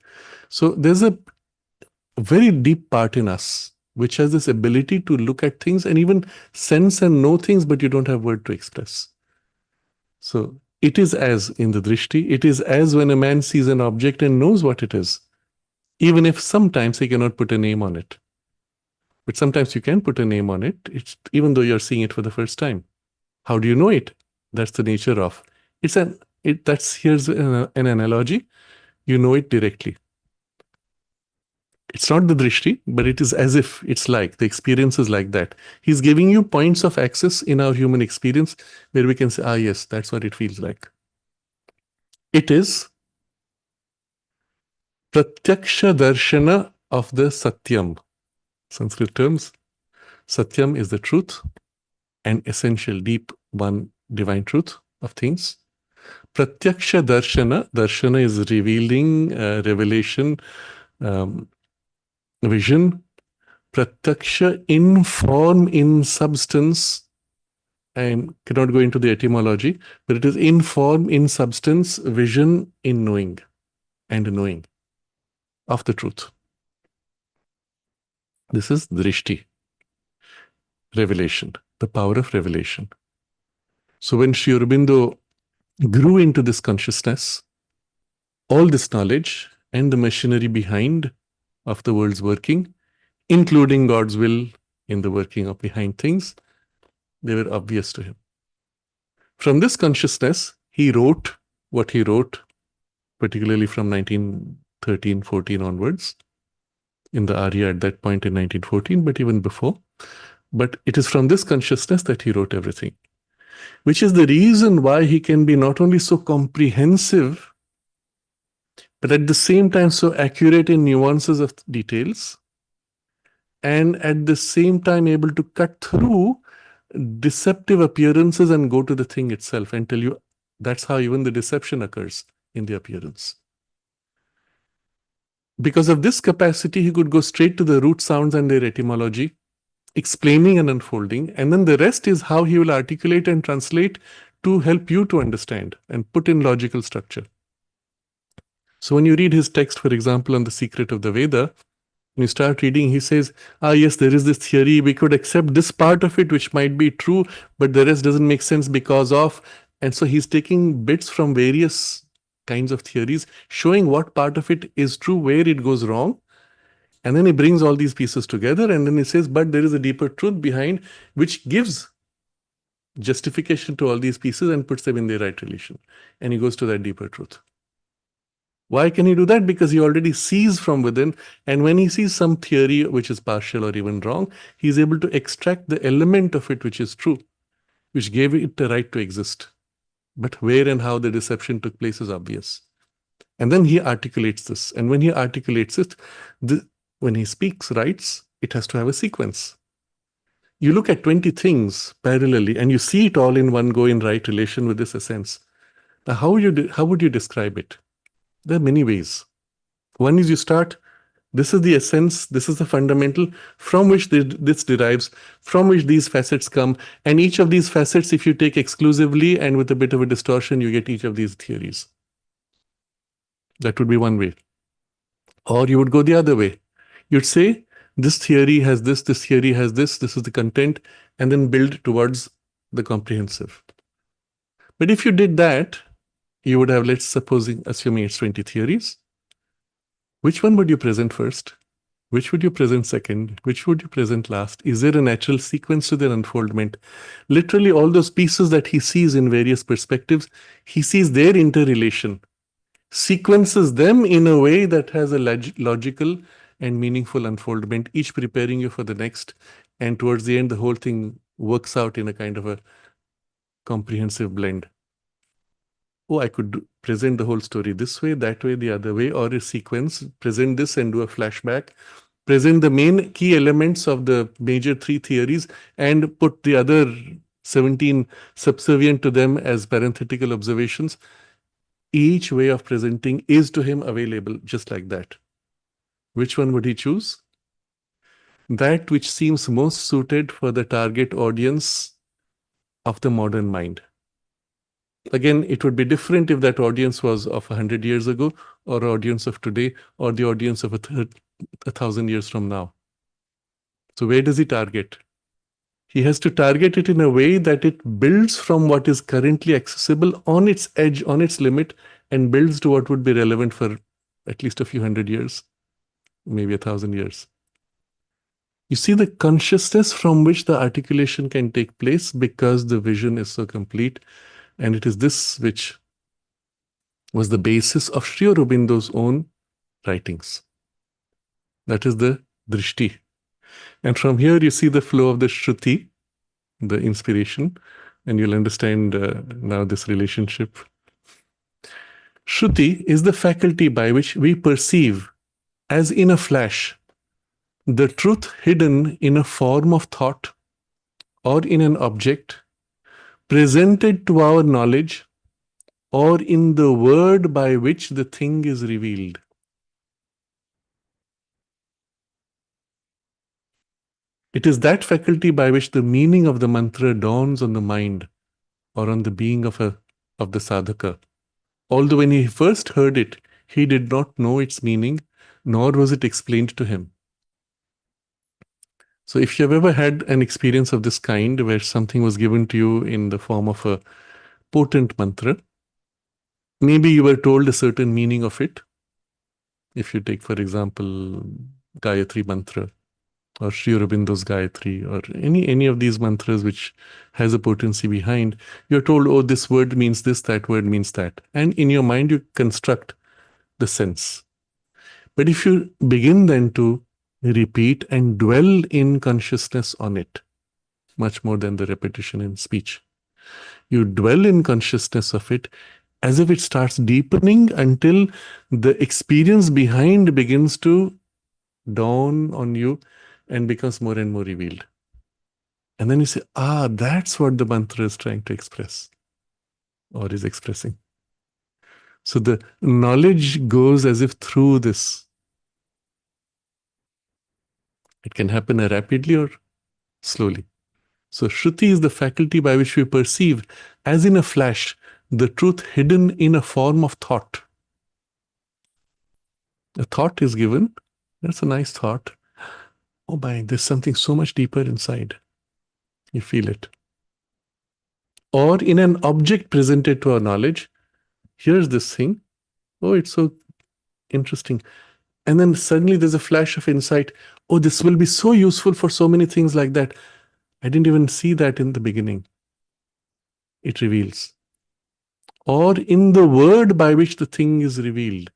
So there's a very deep part in us which has this ability to look at things and even sense and know things, but you don't have word to express. So it is as in the drishti, it is as when a man sees an object and knows what it is, even if sometimes he cannot put a name on it. But sometimes you can put a name on it, even though you're seeing it for the first time. How do you know it? That's the nature of here's an analogy. You know it directly. It's not the drishti, but it is as if it's like the experience is like that. He's giving you points of access in our human experience where we can say, ah, yes, that's what it feels like. It is pratyaksha darshana of the satyam. Sanskrit terms. Satyam is the truth and essential, deep, one divine truth of things. Pratyaksha darshana. Darshana is revealing, revelation, vision. Pratyaksha, in form, in substance. I cannot go into the etymology, but it is in form, in substance, vision, in knowing, and knowing of the truth. This is drishti, revelation, the power of revelation. So when Sri Aurobindo grew into this consciousness, all this knowledge and the machinery behind of the world's working, including God's will in the working of behind things, they were obvious to him. From this consciousness, he wrote what he wrote, particularly from 1913-14 onwards, in the Arya at that point in 1914, but even before. But it is from this consciousness that he wrote everything, which is the reason why he can be not only so comprehensive, but at the same time so accurate in nuances of details, and at the same time able to cut through deceptive appearances and go to the thing itself and tell you that's how even the deception occurs in the appearance. Because of this capacity, he could go straight to the root sounds and their etymology explaining and unfolding, and then the rest is how he will articulate and translate to help you to understand and put in logical structure. So when you read his text, for example, on the secret of the Veda, when you start reading, he says, yes, there is this theory, we could accept this part of it, which might be true, but the rest doesn't make sense because of. And so he's taking bits from various kinds of theories, showing what part of it is true, where it goes wrong. And then he brings all these pieces together, and then he says, but there is a deeper truth behind, which gives justification to all these pieces and puts them in their right relation. And he goes to that deeper truth. Why can he do that? Because he already sees from within, and when he sees some theory which is partial or even wrong, he's able to extract the element of it which is true, which gave it the right to exist. But where and how the deception took place is obvious. And then he articulates this. And when he articulates it, when he speaks, writes, it has to have a sequence. You look at 20 things parallelly, and you see it all in one go in right relation with this essence. Now, how would you describe it? There are many ways. One is you start, this is the essence, this is the fundamental from which this derives, from which these facets come. And each of these facets, if you take exclusively and with a bit of a distortion, you get each of these theories. That would be one way. Or you would go the other way. You'd say, this theory has this theory has this is the content, and then build towards the comprehensive. But if you did that, you would have, assuming it's 20 theories, which one would you present first? Which would you present second? Which would you present last? Is there a natural sequence to their unfoldment? Literally all those pieces that he sees in various perspectives, he sees their interrelation, sequences them in a way that has a logical and meaningful unfoldment, each preparing you for the next. And towards the end, the whole thing works out in a kind of a comprehensive blend. I could present the whole story this way, that way, the other way, or a sequence, present this and do a flashback, present the main key elements of the major 3 theories and put the other 17 subservient to them as parenthetical observations. Each way of presenting is to him available just like that. Which one would he choose? That which seems most suited for the target audience of the modern mind. Again, it would be different if that audience was of 100 years ago, or audience of today, or the audience of 1,000 years from now. So where does he target? He has to target it in a way that it builds from what is currently accessible on its edge, on its limit, and builds to what would be relevant for at least a few hundred years, maybe 1,000 years. You see the consciousness from which the articulation can take place because the vision is so complete. And it is this which was the basis of Sri Aurobindo's own writings. That is the drishti. And from here you see the flow of the shruti, the inspiration, and you'll understand now this relationship. Shruti is the faculty by which we perceive, as in a flash, the truth hidden in a form of thought or in an object, presented to our knowledge, or in the word by which the thing is revealed. It is that faculty by which the meaning of the mantra dawns on the mind or on the being of the sadhaka. Although when he first heard it, he did not know its meaning, nor was it explained to him. So if you have ever had an experience of this kind, where something was given to you in the form of a potent mantra, maybe you were told a certain meaning of it. If you take, for example, Gayatri mantra, or Sri Aurobindo's Gayatri, or any of these mantras which has a potency behind, you're told, this word means this, that word means that. And in your mind, you construct the sense. But if you begin then to repeat and dwell in consciousness on it, much more than the repetition in speech, you dwell in consciousness of it as if it starts deepening until the experience behind begins to dawn on you and becomes more and more revealed. And then you say, that's what the mantra is trying to express or is expressing. So the knowledge goes as if through this. It can happen rapidly or slowly. So Shruti is the faculty by which we perceive, as in a flash, the truth hidden in a form of thought. A thought is given. That's a nice thought. Oh my, there's something so much deeper inside. You feel it. Or in an object presented to our knowledge, here's this thing. Oh, it's so interesting. And then suddenly there's a flash of insight. Oh, this will be so useful for so many things like that. I didn't even see that in the beginning. It reveals. Or in the word by which the thing is revealed.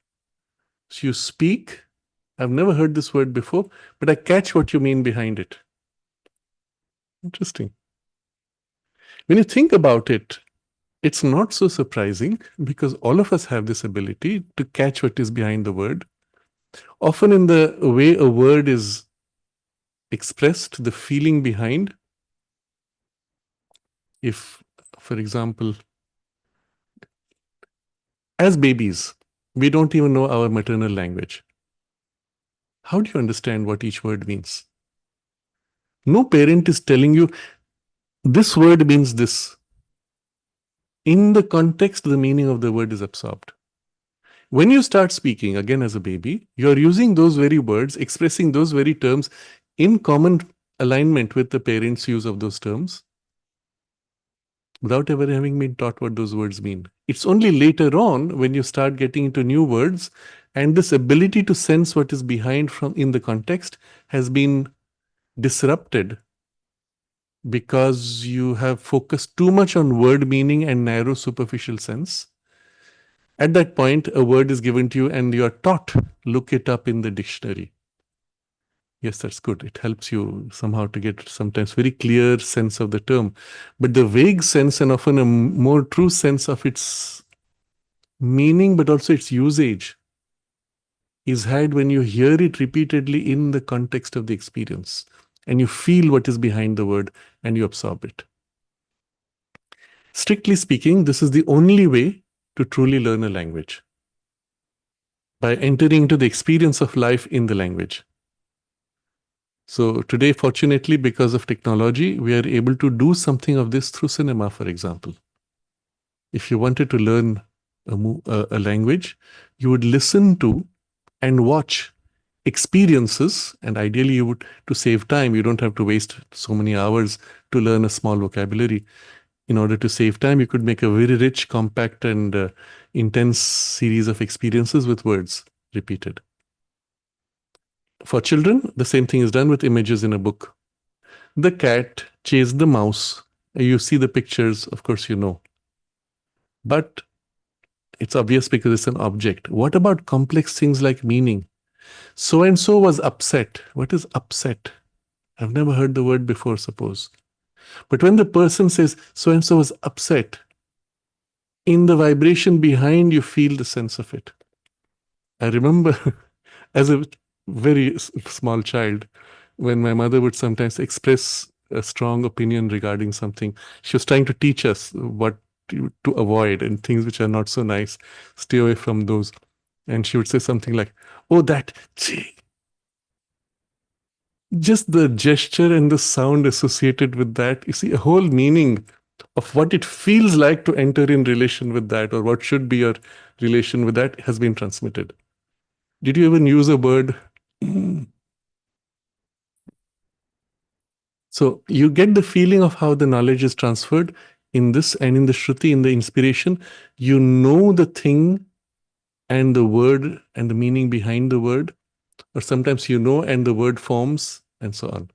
So you speak. I've never heard this word before, but I catch what you mean behind it. Interesting. When you think about it, it's not so surprising because all of us have this ability to catch what is behind the word. Often in the way a word is expressed, the feeling behind. If, for example, as babies, we don't even know our maternal language. How do you understand what each word means? No parent is telling you, this word means this. In the context, the meaning of the word is absorbed. When you start speaking, again as a baby, you're using those very words, expressing those very terms in common alignment with the parents' use of those terms, without ever having been taught what those words mean. It's only later on when you start getting into new words, and this ability to sense what is behind from in the context has been disrupted because you have focused too much on word meaning and narrow superficial sense. At that point, a word is given to you and you are taught, look it up in the dictionary. Yes, that's good. It helps you somehow to get sometimes very clear sense of the term. But the vague sense and often a more true sense of its meaning, but also its usage, is had when you hear it repeatedly in the context of the experience and you feel what is behind the word and you absorb it. Strictly speaking, this is the only way to truly learn a language, by entering into the experience of life in the language. So today, fortunately, because of technology, we are able to do something of this through cinema, for example. If you wanted to learn a language, you would listen to and watch experiences, and ideally you would, to save time, you don't have to waste so many hours to learn a small vocabulary. In order to save time, you could make a very rich, compact, and intense series of experiences with words repeated. For children, the same thing is done with images in a book. The cat chased the mouse. You see the pictures, of course, you know. But it's obvious because it's an object. What about complex things like meaning? So and so was upset. What is upset? I've never heard the word before, suppose. But when the person says so and so was upset, in the vibration behind, you feel the sense of it. I remember as a very small child, when my mother would sometimes express a strong opinion regarding something, she was trying to teach us what to avoid and things which are not so nice, stay away from those. And she would say something like, oh, that, gee. Just the gesture and the sound associated with that, you see, a whole meaning of what it feels like to enter in relation with that, or what should be your relation with that, has been transmitted. Did you even use a word? So you get the feeling of how the knowledge is transferred in this, and in the Shruti, in the inspiration, you know the thing and the word and the meaning behind the word, or sometimes you know and the word forms, and so on.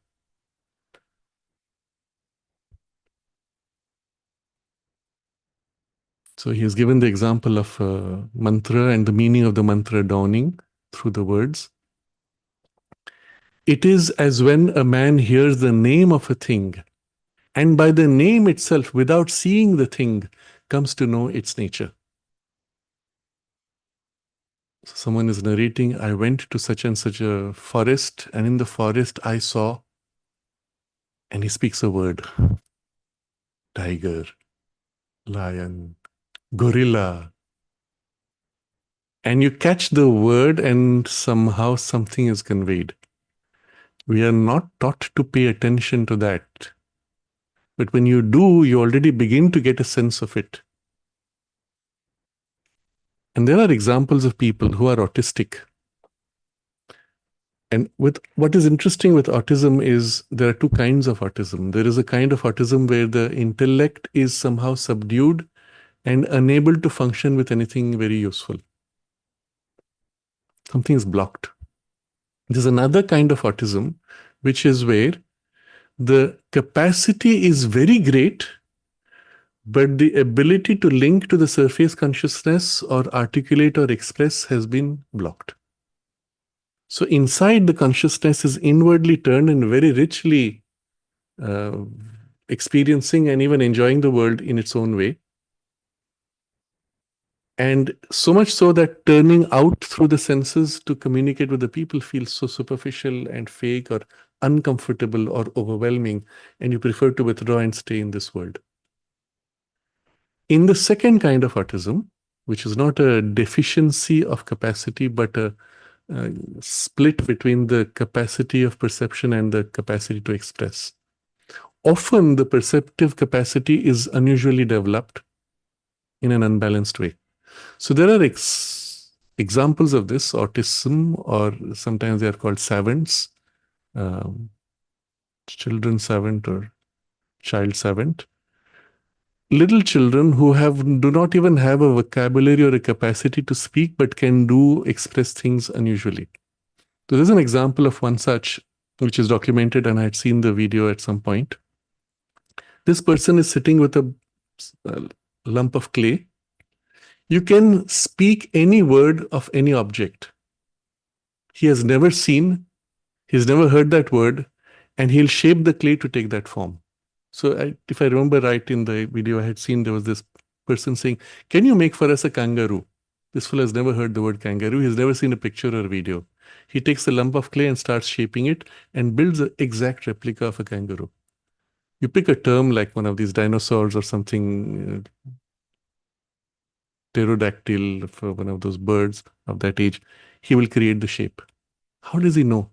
So he has given the example of mantra and the meaning of the mantra dawning through the words. It is as when a man hears the name of a thing, and by the name itself, without seeing the thing, comes to know its nature. So someone is narrating, I went to such and such a forest, and in the forest I saw, and he speaks a word, tiger, lion, gorilla. And you catch the word and somehow something is conveyed. We are not taught to pay attention to that. But when you do, you already begin to get a sense of it. And there are examples of people who are autistic. And with what is interesting with autism is there are two kinds of autism. There is a kind of autism where the intellect is somehow subdued and unable to function with anything very useful. Something is blocked. There's another kind of autism, which is where the capacity is very great, but the ability to link to the surface consciousness or articulate or express has been blocked. So inside, the consciousness is inwardly turned and very richly experiencing and even enjoying the world in its own way. And so much so that turning out through the senses to communicate with the people feels so superficial and fake or uncomfortable or overwhelming, and you prefer to withdraw and stay in this world. In the second kind of autism, which is not a deficiency of capacity, but a split between the capacity of perception and the capacity to express. Often the perceptive capacity is unusually developed in an unbalanced way. So there are examples of this, autism, or sometimes they are called savants, children savant or child savant. Little children who do not even have a vocabulary or a capacity to speak, but can express things unusually. So there's an example of one such, which is documented, and I had seen the video at some point. This person is sitting with a lump of clay. You can speak any word of any object. He has never seen, he's never heard that word, and he'll shape the clay to take that form. So if I remember right, in the video I had seen, there was this person saying, "Can you make for us a kangaroo?" This fellow has never heard the word kangaroo. He's never seen a picture or a video. He takes a lump of clay and starts shaping it and builds an exact replica of a kangaroo. You pick a term like one of these dinosaurs or something, pterodactyl, for one of those birds of that age, he will create the shape. How does he know?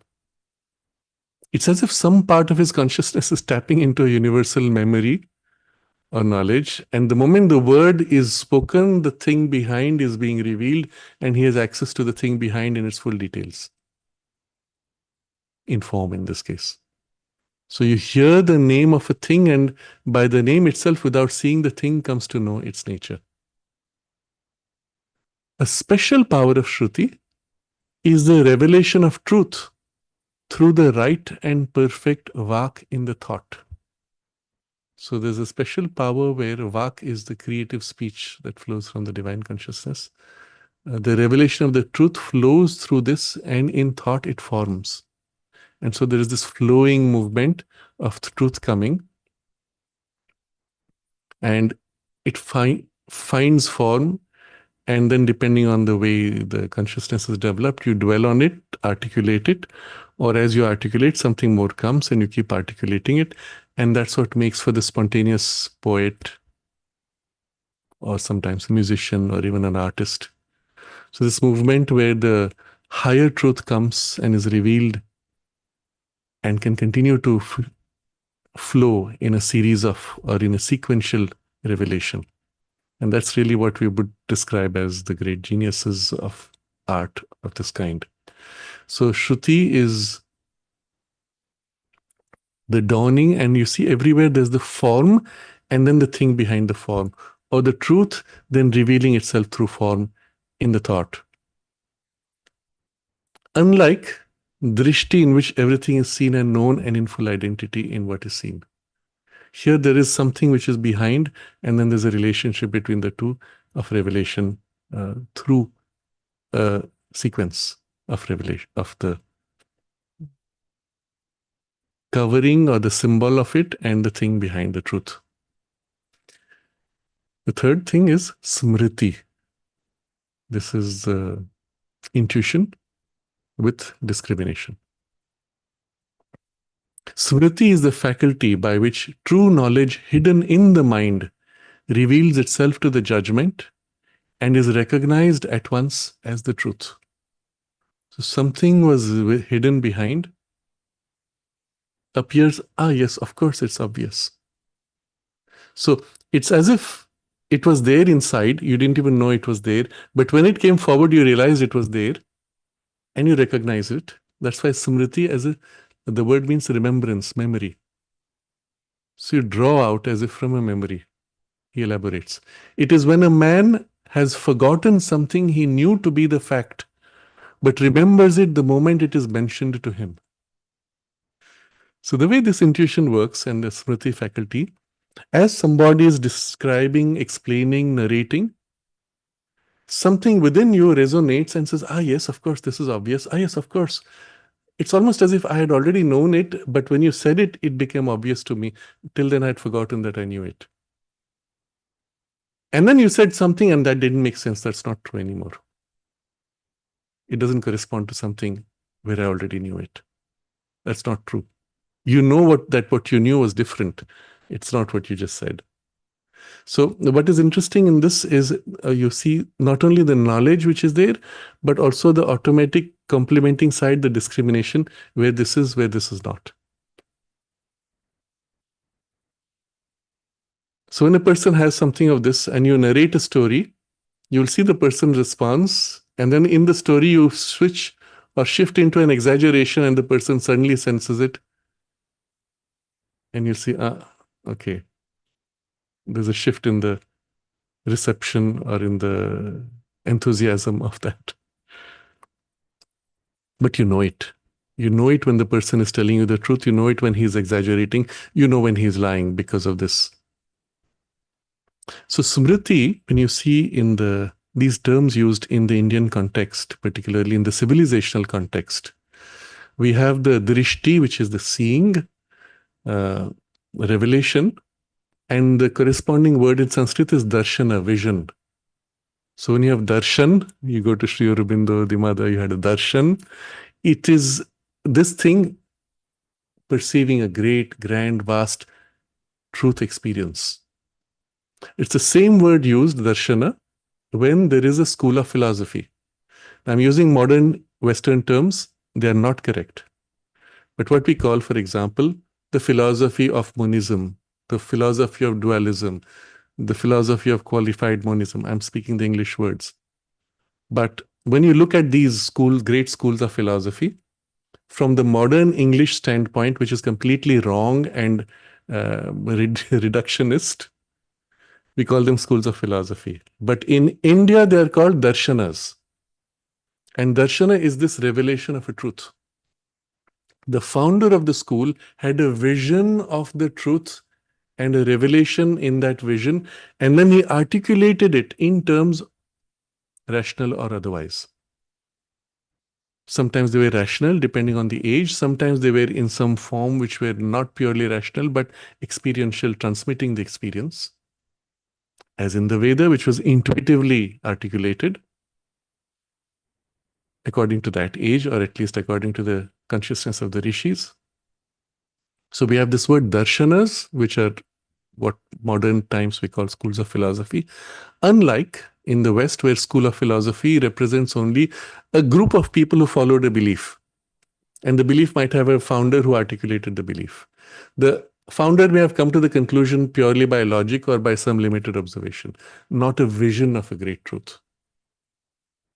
It's as if some part of his consciousness is tapping into a universal memory or knowledge, and the moment the word is spoken, the thing behind is being revealed, and he has access to the thing behind in its full details. In form, in this case. So you hear the name of a thing, and by the name itself, without seeing the thing, comes to know its nature. A special power of Shruti is the revelation of truth through the right and perfect Vak in the thought. So there's a special power where Vak is the creative speech that flows from the divine consciousness. The revelation of the truth flows through this, and in thought it forms. And so there is this flowing movement of the truth coming, and it finds form, and then depending on the way the consciousness is developed, you dwell on it, articulate it, or as you articulate, something more comes and you keep articulating it, and that's what makes for the spontaneous poet, or sometimes a musician, or even an artist. So this movement where the higher truth comes and is revealed and can continue to flow in a series of, or in a sequential revelation. And that's really what we would describe as the great geniuses of art of this kind. So Shruti is the dawning, and you see everywhere there's the form and then the thing behind the form, or the truth then revealing itself through form in the thought. Unlike Drishti, in which everything is seen and known and in full identity in what is seen. Here there is something which is behind, and then there's a relationship between the two of revelation through a sequence of revelation, of the covering or the symbol of it and the thing behind the truth. The third thing is smriti. This is intuition with discrimination. Smriti is the faculty by which true knowledge hidden in the mind reveals itself to the judgment and is recognized at once as the truth. So something was hidden behind, appears, yes, of course it's obvious. So it's as if it was there inside, you didn't even know it was there, but when it came forward, you realized it was there and you recognize it. That's why smriti, the word means remembrance, memory. So you draw out as if from a memory. He elaborates. It is when a man has forgotten something he knew to be the fact, but remembers it the moment it is mentioned to him. So the way this intuition works and the smriti faculty, as somebody is describing, explaining, narrating, something within you resonates and says, yes, of course, this is obvious. Yes, of course. It's almost as if I had already known it, but when you said it, it became obvious to me. Till then, I had forgotten that I knew it. And then you said something and that didn't make sense. That's not true anymore. It doesn't correspond to something where I already knew it. That's not true. You know what you knew was different. It's not what you just said. So what is interesting in this is you see not only the knowledge which is there, but also the automatic complementing side, the discrimination, where this is not. So when a person has something of this and you narrate a story, you'll see the person responds, and then in the story you switch or shift into an exaggeration and the person suddenly senses it. And you see, okay, there's a shift in the reception or in the enthusiasm of that. But you know it. You know it when the person is telling you the truth. You know it when he's exaggerating. You know when he's lying because of this. So smriti, when you see in these terms used in the Indian context, particularly in the civilizational context, we have the drishti, which is the seeing, revelation, and the corresponding word in Sanskrit is darshana, vision. So when you have darshan, you go to Sri Aurobindo, Dimada, you had a darshan. It is this thing perceiving a great, grand, vast truth experience. It's the same word used, darshana, when there is a school of philosophy. I'm using modern Western terms, they are not correct. But what we call, for example, the philosophy of monism, the philosophy of dualism, the philosophy of qualified monism. I'm speaking the English words. But when you look at these schools, great schools of philosophy, from the modern English standpoint, which is completely wrong and reductionist, we call them schools of philosophy. But in India, they are called darshanas. And darshana is this revelation of a truth. The founder of the school had a vision of the truth and a revelation in that vision, and then he articulated it in terms rational or otherwise. Sometimes they were rational depending on the age. Sometimes they were in some form which were not purely rational, but experiential, transmitting the experience. As in the Veda, which was intuitively articulated according to that age, or at least according to the consciousness of the rishis. So we have this word darshanas, which are what modern times we call schools of philosophy. Unlike in the West, where school of philosophy represents only a group of people who followed a belief. And the belief might have a founder who articulated the belief. The founder may have come to the conclusion purely by logic or by some limited observation, not a vision of a great truth.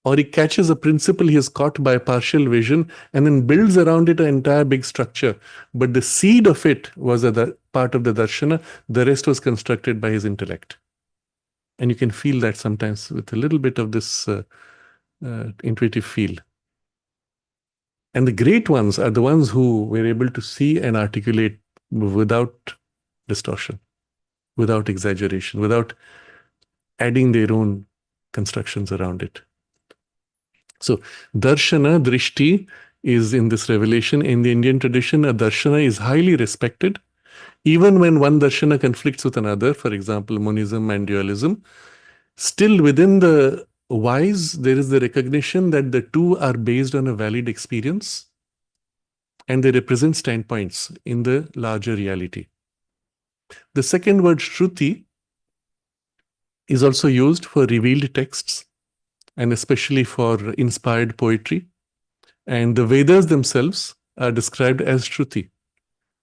Or he catches a principle he has caught by a partial vision and then builds around it an entire big structure. But the seed of it was a part of the darshana. The rest was constructed by his intellect. And you can feel that sometimes with a little bit of this intuitive feel. And the great ones are the ones who were able to see and articulate without distortion, without exaggeration, without adding their own constructions around it. So darshana, drishti, is in this revelation. In the Indian tradition, a darshana is highly respected. Even when one darshana conflicts with another, for example, monism and dualism, still within the wise, there is the recognition that the two are based on a valid experience and they represent standpoints in the larger reality. The second word, shruti, is also used for revealed texts and especially for inspired poetry. And the Vedas themselves are described as shruti.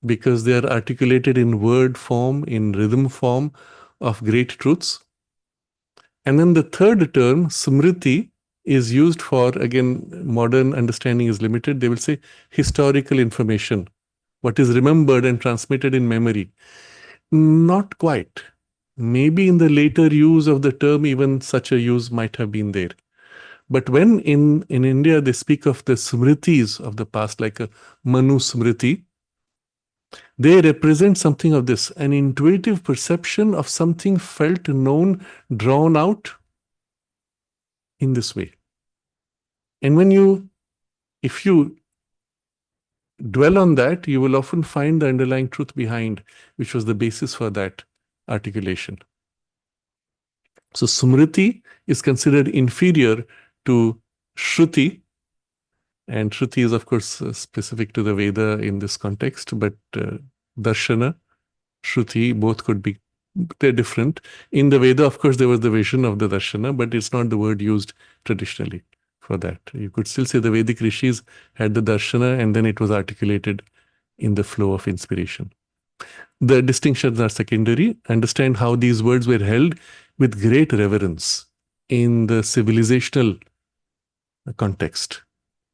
because they are articulated in word form, in rhythm form of great truths. And then the third term, smriti, is used for, again, modern understanding is limited. They will say historical information, what is remembered and transmitted in memory. Not quite. Maybe in the later use of the term, even such a use might have been there. But when in India they speak of the smritis of the past, like a Manu Smriti, they represent something of this, an intuitive perception of something felt, known, drawn out in this way. And if you dwell on that, you will often find the underlying truth behind, which was the basis for that articulation. So Smriti is considered inferior to Shruti, and Shruti is, of course, specific to the Veda in this context, but Darshana, Shruti, both could be, they're different. In the Veda, of course, there was the vision of the Darshana, but it's not the word used traditionally for that. You could still say the Vedic rishis had the Darshana and then it was articulated in the flow of inspiration. The distinctions are secondary. Understand how these words were held with great reverence in the civilizational context.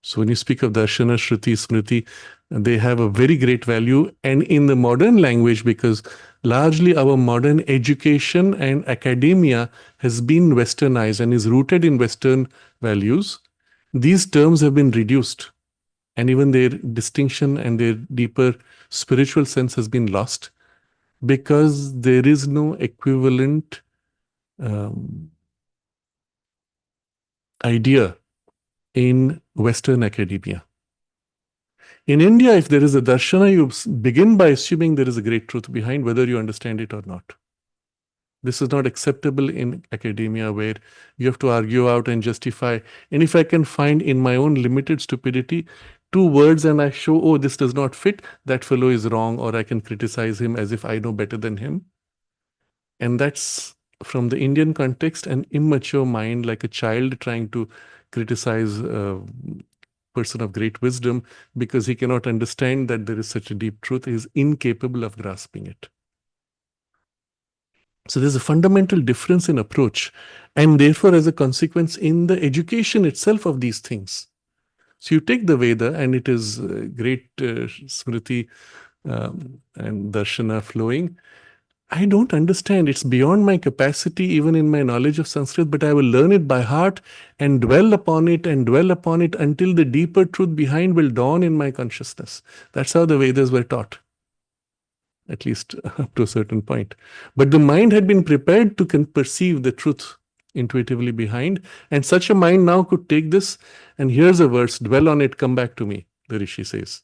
So when you speak of Darshana, Shruti, Smriti, they have a very great value. And in the modern language, because largely our modern education and academia has been westernized and is rooted in Western values, these terms have been reduced. And even their distinction and their deeper spiritual sense has been lost because there is no equivalent idea in Western academia. In India, if there is a darshana, you begin by assuming there is a great truth behind, whether you understand it or not. This is not acceptable in academia, where you have to argue out and justify. And if I can find in my own limited stupidity 2 words and I show, oh, this does not fit, that fellow is wrong, or I can criticize him as if I know better than him. And that's, from the Indian context, an immature mind, like a child trying to criticize a person of great wisdom because he cannot understand that there is such a deep truth. He is incapable of grasping it. So there's a fundamental difference in approach, and therefore, as a consequence, in the education itself of these things. So you take the Veda, and it is great Smriti and Darshana flowing. I don't understand. It's beyond my capacity, even in my knowledge of Sanskrit, but I will learn it by heart and dwell upon it until the deeper truth behind will dawn in my consciousness. That's how the Vedas were taught, at least up to a certain point. But the mind had been prepared to perceive the truth intuitively behind, and such a mind now could take this, and here's a verse, dwell on it, come back to me, the Rishi says.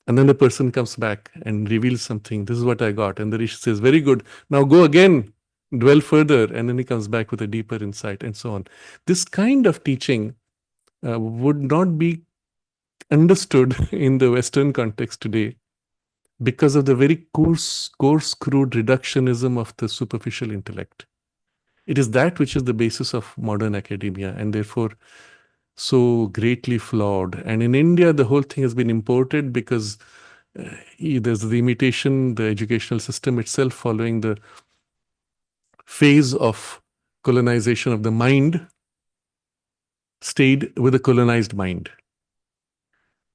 And then the person comes back and reveals something. This is what I got. And the Rishi says, very good. Now go again, dwell further. And then he comes back with a deeper insight and so on. This kind of teaching would not be understood in the Western context today because of the very coarse-screwed reductionism of the superficial intellect. It is that which is the basis of modern academia, and therefore so greatly flawed. And in India, the whole thing has been imported because there's the imitation, the educational system itself following the phase of colonization of the mind stayed with a colonized mind.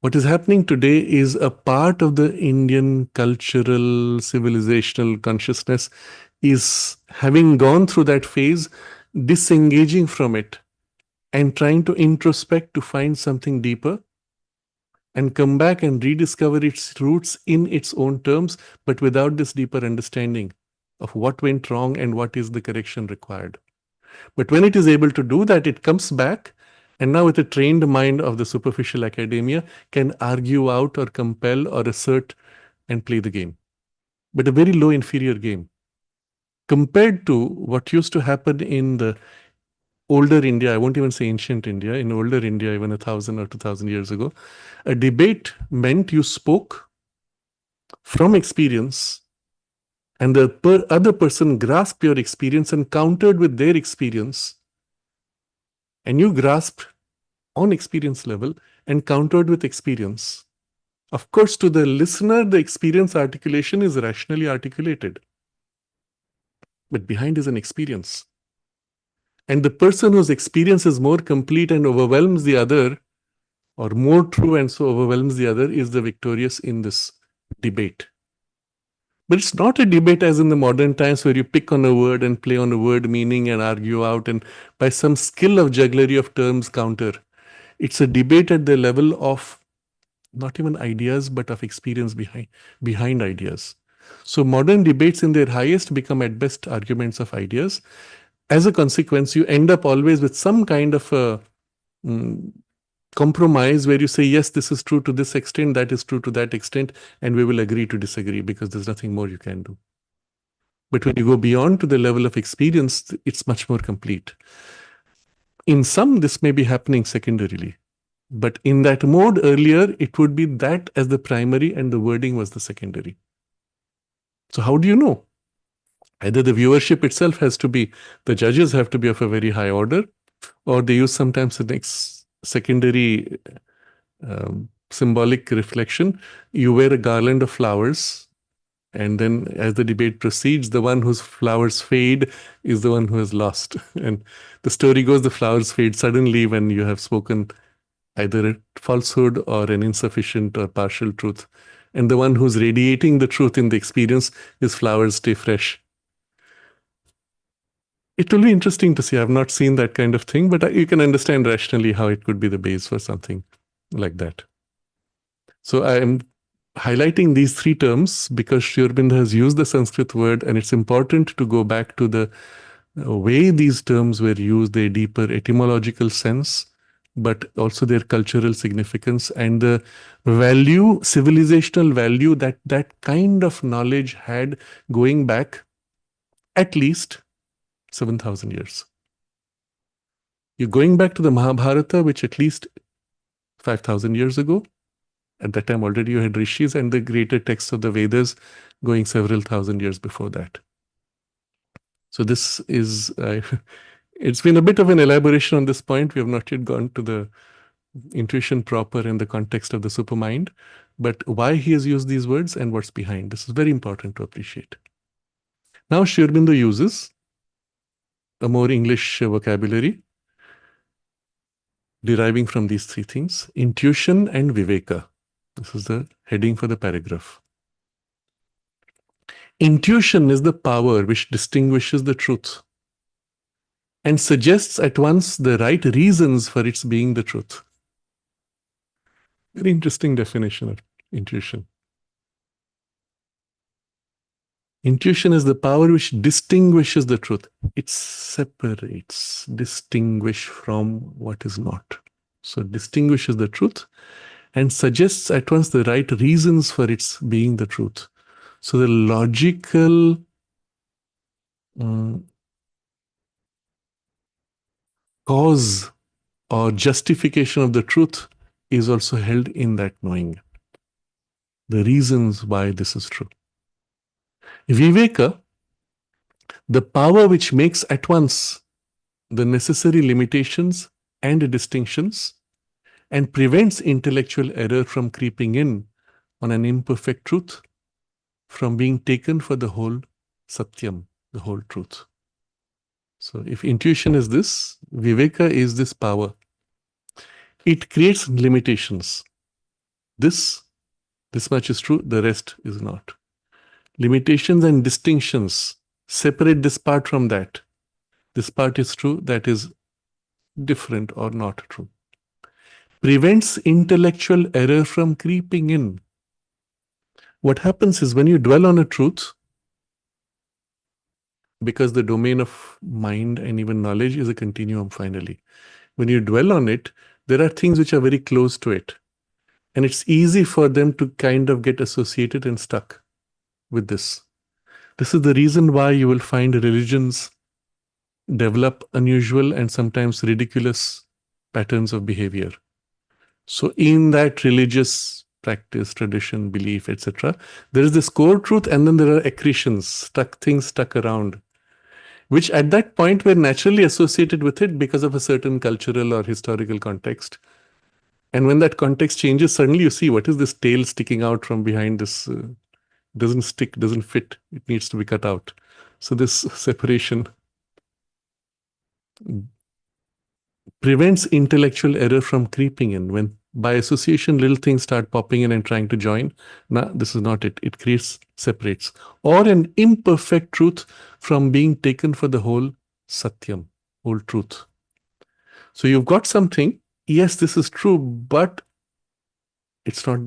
What is happening today is a part of the Indian cultural, civilizational consciousness is, having gone through that phase, disengaging from it and trying to introspect to find something deeper and come back and rediscover its roots in its own terms, but without this deeper understanding of what went wrong and what is the correction required. But when it is able to do that, it comes back, and now with a trained mind of the superficial academia, can argue out or compel or assert and play the game. But a very low inferior game. Compared to what used to happen in the older India, I won't even say ancient India, in older India, even 1,000 or 2,000 years ago, a debate meant you spoke from experience and the other person grasped your experience and countered with their experience, and you grasped on experience level and countered with experience Of course, to the listener, the experience articulation is rationally articulated. But behind is an experience. And the person whose experience is more complete and overwhelms the other, or more true and so overwhelms the other, is the victorious in this debate. But it's not a debate as in the modern times where you pick on a word and play on a word meaning and argue out and by some skill of jugglery of terms counter. It's a debate at the level of not even ideas, but of experience behind ideas. So modern debates in their highest become at best arguments of ideas. As a consequence, you end up always with some kind of a compromise where you say, yes, this is true to this extent, that is true to that extent, and we will agree to disagree because there's nothing more you can do. But when you go beyond to the level of experience, it's much more complete. In some, this may be happening secondarily. But in that mode earlier, it would be that as the primary and the wording was the secondary. So how do you know? Either the viewership itself has to be, the judges have to be of a very high order, or they use sometimes the next secondary symbolic reflection. You wear a garland of flowers, and then as the debate proceeds, the one whose flowers fade is the one who has lost. And the story goes, the flowers fade suddenly when you have spoken either a falsehood or an insufficient or partial truth. And the one who's radiating the truth in the experience, his flowers stay fresh. It will be interesting to see. I've not seen that kind of thing, but you can understand rationally how it could be the base for something like that. So I am highlighting these three terms because Sri Aurobindo has used the Sanskrit word, and it's important to go back to the way these terms were used, their deeper etymological sense, but also their cultural significance and the value, civilizational value that that kind of knowledge had going back at least 7,000 years. You're going back to the Mahabharata, which at least 5,000 years ago. At that time already you had rishis and the greater texts of the Vedas going several thousand years before that. So this is, it's been a bit of an elaboration on this point. We have not yet gone to the intuition proper in the context of the supermind, but why he has used these words and what's behind. This is very important to appreciate. Now Sri Aurobindo uses a more English vocabulary deriving from these three things: intuition and viveka. This is the heading for the paragraph. Intuition is the power which distinguishes the truth and suggests at once the right reasons for its being the truth. Very interesting definition of intuition. Intuition is the power which distinguishes the truth. It separates, distinguish from what is not. So distinguishes the truth and suggests at once the right reasons for its being the truth. So the logical cause or justification of the truth is also held in that knowing. The reasons why this is true. Viveka, the power which makes at once the necessary limitations and distinctions and prevents intellectual error from creeping in on an imperfect truth, from being taken for the whole satyam, the whole truth. So if intuition is this, viveka is this power. It creates limitations. This much is true, the rest is not. Limitations and distinctions separate this part from that. This part is true, that is different or not true. Prevents intellectual error from creeping in. What happens is when you dwell on a truth, because the domain of mind and even knowledge is a continuum finally. When you dwell on it, there are things which are very close to it. And it's easy for them to kind of get associated and stuck with this. This is the reason why you will find religions develop unusual and sometimes ridiculous patterns of behavior. So in that religious practice, tradition, belief, etc., there is this core truth and then there are accretions, things stuck around, which at that point were naturally associated with it because of a certain cultural or historical context. And when that context changes, suddenly you see, what is this tail sticking out from behind this? Doesn't stick, doesn't fit. It needs to be cut out. So this separation prevents intellectual error from creeping in. When by association little things start popping in and trying to join, nah, this is not it. It creates, separates. Or an imperfect truth from being taken for the whole satyam, whole truth. So you've got something, yes, this is true, but it's not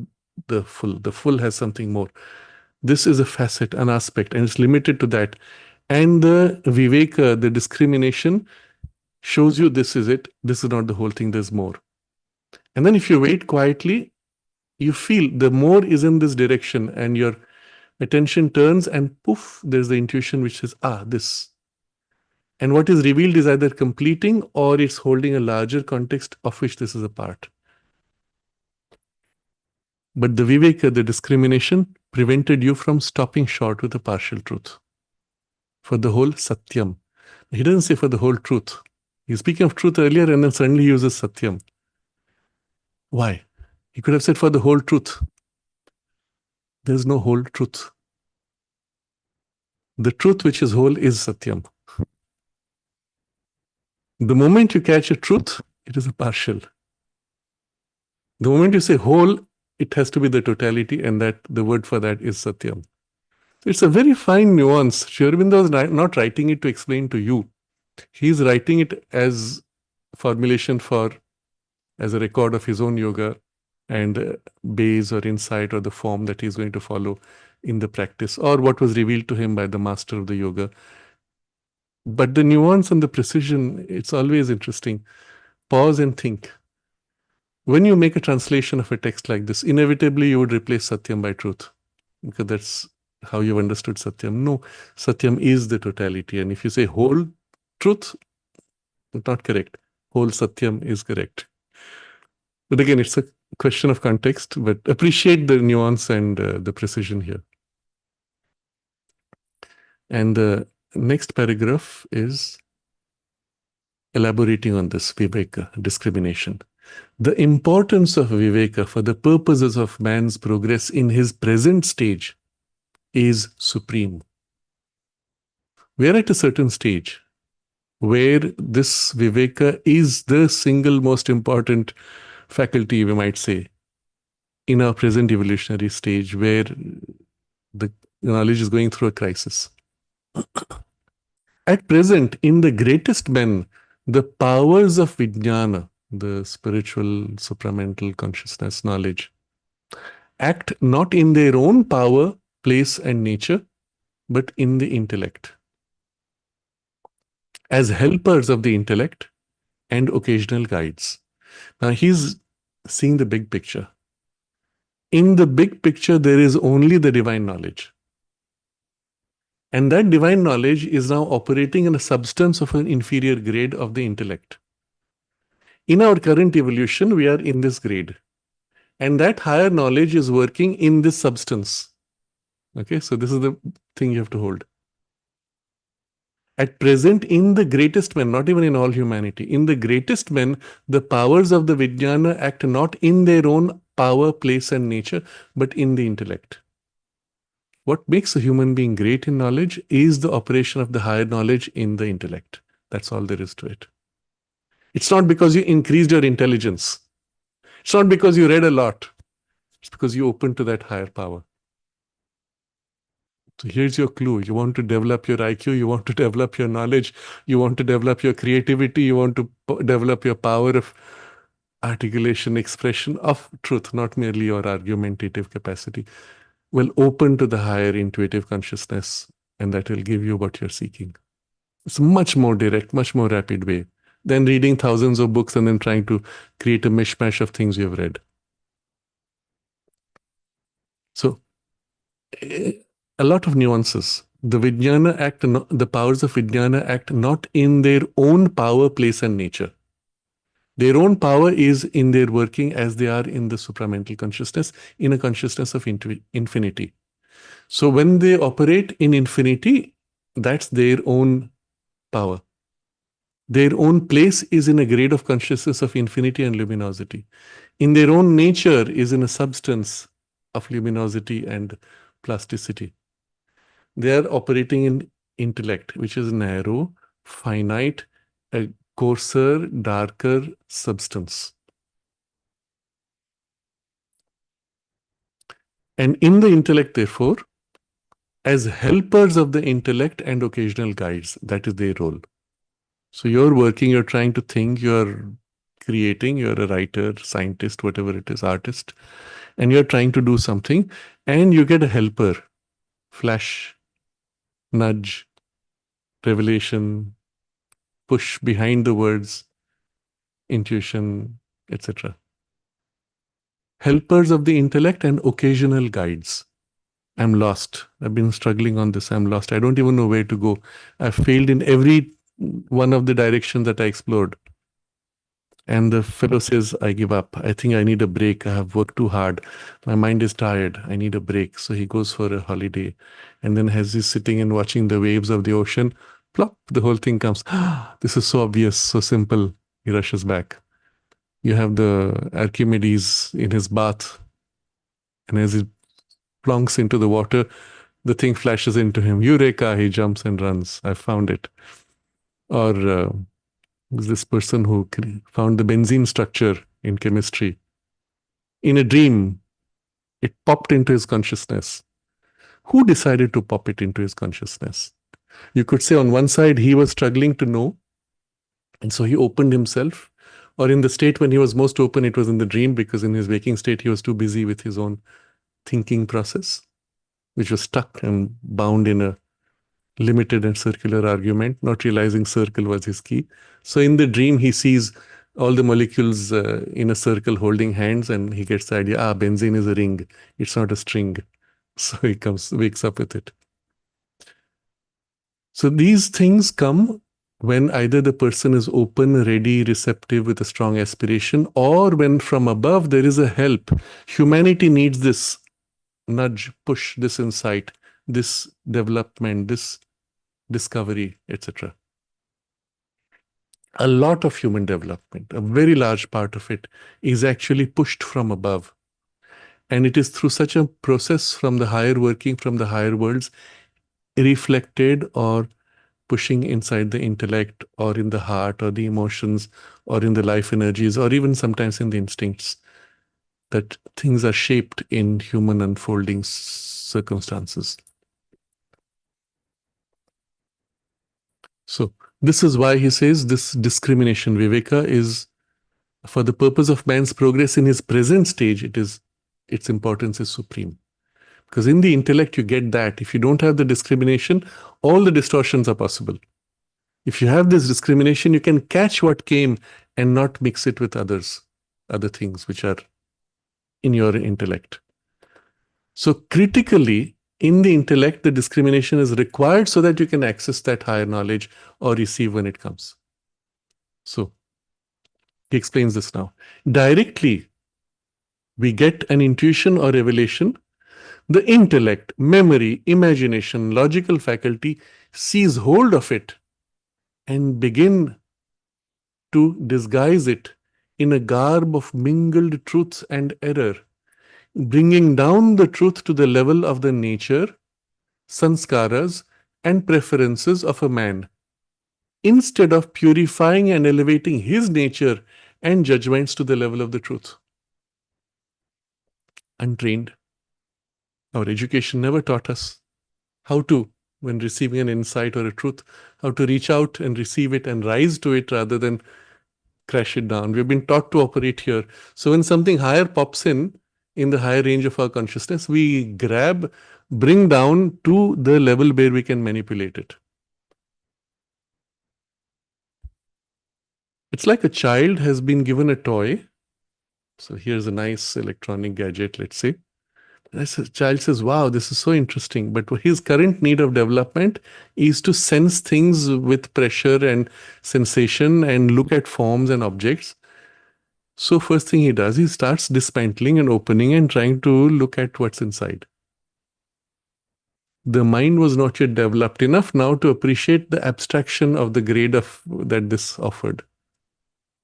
the full. The full has something more. This is a facet, an aspect, and it's limited to that. And the viveka, the discrimination, shows you this is it. This is not the whole thing. There's more. And then if you wait quietly, you feel the more is in this direction, and your attention turns, and poof, there's the intuition which says, this. And what is revealed is either completing or it's holding a larger context of which this is a part. But the viveka, the discrimination, prevented you from stopping short with a partial truth. For the whole satyam. He doesn't say for the whole truth. He's speaking of truth earlier and then suddenly he uses satyam. Why? He could have said for the whole truth. There's no whole truth. The truth which is whole is satyam. The moment you catch a truth, it is a partial. The moment you say whole, it has to be the totality, and that the word for that is satyam. It's a very fine nuance. Sri Aurobindo is not writing it to explain to you. He's writing it as formulation as a record of his own yoga and base or insight or the form that he's going to follow in the practice, or what was revealed to him by the master of the yoga. But the nuance and the precision, it's always interesting. Pause and think. When you make a translation of a text like this, inevitably you would replace Satyam by truth, because that's how you've understood Satyam. No, Satyam is the totality. And if you say whole truth, not correct. Whole Satyam is correct. But again, it's a question of context, but appreciate the nuance and the precision here. And the next paragraph is elaborating on this viveka, discrimination. The importance of viveka for the purposes of man's progress in his present stage is supreme. We are at a certain stage where this viveka is the single most important faculty, we might say, in our present evolutionary stage, where the knowledge is going through a crisis. At present, in the greatest men, the powers of vijnana, the spiritual, supramental consciousness knowledge, act not in their own power, place, and nature, but in the intellect, as helpers of the intellect and occasional guides. Now he's seeing the big picture. In the big picture, there is only the divine knowledge. And that divine knowledge is now operating in a substance of an inferior grade of the intellect. In our current evolution, we are in this grade. And that higher knowledge is working in this substance. Okay, so this is the thing you have to hold. At present, in the greatest men, not even in all humanity, in the greatest men, the powers of the vijnana act not in their own power, place, and nature, but in the intellect. What makes a human being great in knowledge is the operation of the higher knowledge in the intellect. That's all there is to it. It's not because you increased your intelligence. It's not because you read a lot. It's because you opened to that higher power. So here's your clue. You want to develop your IQ, you want to develop your knowledge, you want to develop your creativity, you want to develop your power of articulation, expression of truth, not merely your argumentative capacity. Well, open to the higher intuitive consciousness, and that will give you what you're seeking. It's a much more direct, much more rapid way than reading thousands of books and then trying to create a mishmash of things you've read. So, a lot of nuances. The Vijnana act, the powers of Vijnana act not in their own power, place, and nature. Their own power is in their working as they are in the supramental consciousness, in a consciousness of infinity. So when they operate in infinity, that's their own power. Their own place is in a grade of consciousness of infinity and luminosity. in their own nature is in a substance of luminosity and plasticity. They are operating in intellect, which is narrow, finite, a coarser, darker substance. And in the intellect, therefore, as helpers of the intellect and occasional guides, that is their role. So you're working, you're trying to think, you're creating, you're a writer, scientist, whatever it is, artist, and you're trying to do something, and you get a helper, flash, nudge, revelation, push behind the words, intuition, etc. Helpers of the intellect and occasional guides. I'm lost. I've been struggling on this. I'm lost. I don't even know where to go. I've failed in every one of the directions that I explored. And the fellow says, I give up. I think I need a break. I have worked too hard. My mind is tired. I need a break. So he goes for a holiday. And then as he's sitting and watching the waves of the ocean, plop, the whole thing comes. This is so obvious, so simple. He rushes back. You have the Archimedes in his bath. And as he plonks into the water, the thing flashes into him. Eureka! He jumps and runs. I found it. Or this person who found the benzene structure in chemistry. In a dream, it popped into his consciousness. Who decided to pop it into his consciousness? You could say on one side, he was struggling to know, and so he opened himself. Or in the state when he was most open, it was in the dream, because in his waking state, he was too busy with his own thinking process, which was stuck and bound in a limited and circular argument, not realizing circle was his key. So in the dream, he sees all the molecules in a circle holding hands, and he gets the idea, benzene is a ring. It's not a string. So he wakes up with it. So these things come when either the person is open, ready, receptive with a strong aspiration, or when from above there is a help. Humanity needs this nudge, push, this insight, this development, this discovery, etc. A lot of human development, a very large part of it, is actually pushed from above. And it is through such a process from the higher working, from the higher worlds, reflected or pushing inside the intellect or in the heart or the emotions or in the life energies or even sometimes in the instincts, that things are shaped in human unfolding circumstances. So this is why he says this discrimination, viveka, is for the purpose of man's progress in his present stage, its importance is supreme. Because in the intellect, you get that. If you don't have the discrimination, all the distortions are possible. If you have this discrimination, you can catch what came and not mix it with other things which are in your intellect. So critically, in the intellect, the discrimination is required so that you can access that higher knowledge or receive when it comes. So he explains this now. Directly, we get an intuition or revelation. The intellect, memory, imagination, logical faculty seize hold of it and begin to disguise it in a garb of mingled truth and error, bringing down the truth to the level of the nature, sanskaras, and preferences of a man, instead of purifying and elevating his nature and judgments to the level of the truth. Untrained. Our education never taught us how to, when receiving an insight or a truth, how to reach out and receive it and rise to it rather than crash it down. We've been taught to operate here. So when something higher pops in the higher range of our consciousness, we grab, bring down to the level where we can manipulate it. It's like a child has been given a toy. So here's a nice electronic gadget, let's say. The child says, wow, this is so interesting. But his current need of development is to sense things with pressure and sensation and look at forms and objects. So first thing he does, he starts dismantling and opening and trying to look at what's inside. The mind was not yet developed enough now to appreciate the abstraction of the grade of that this offered.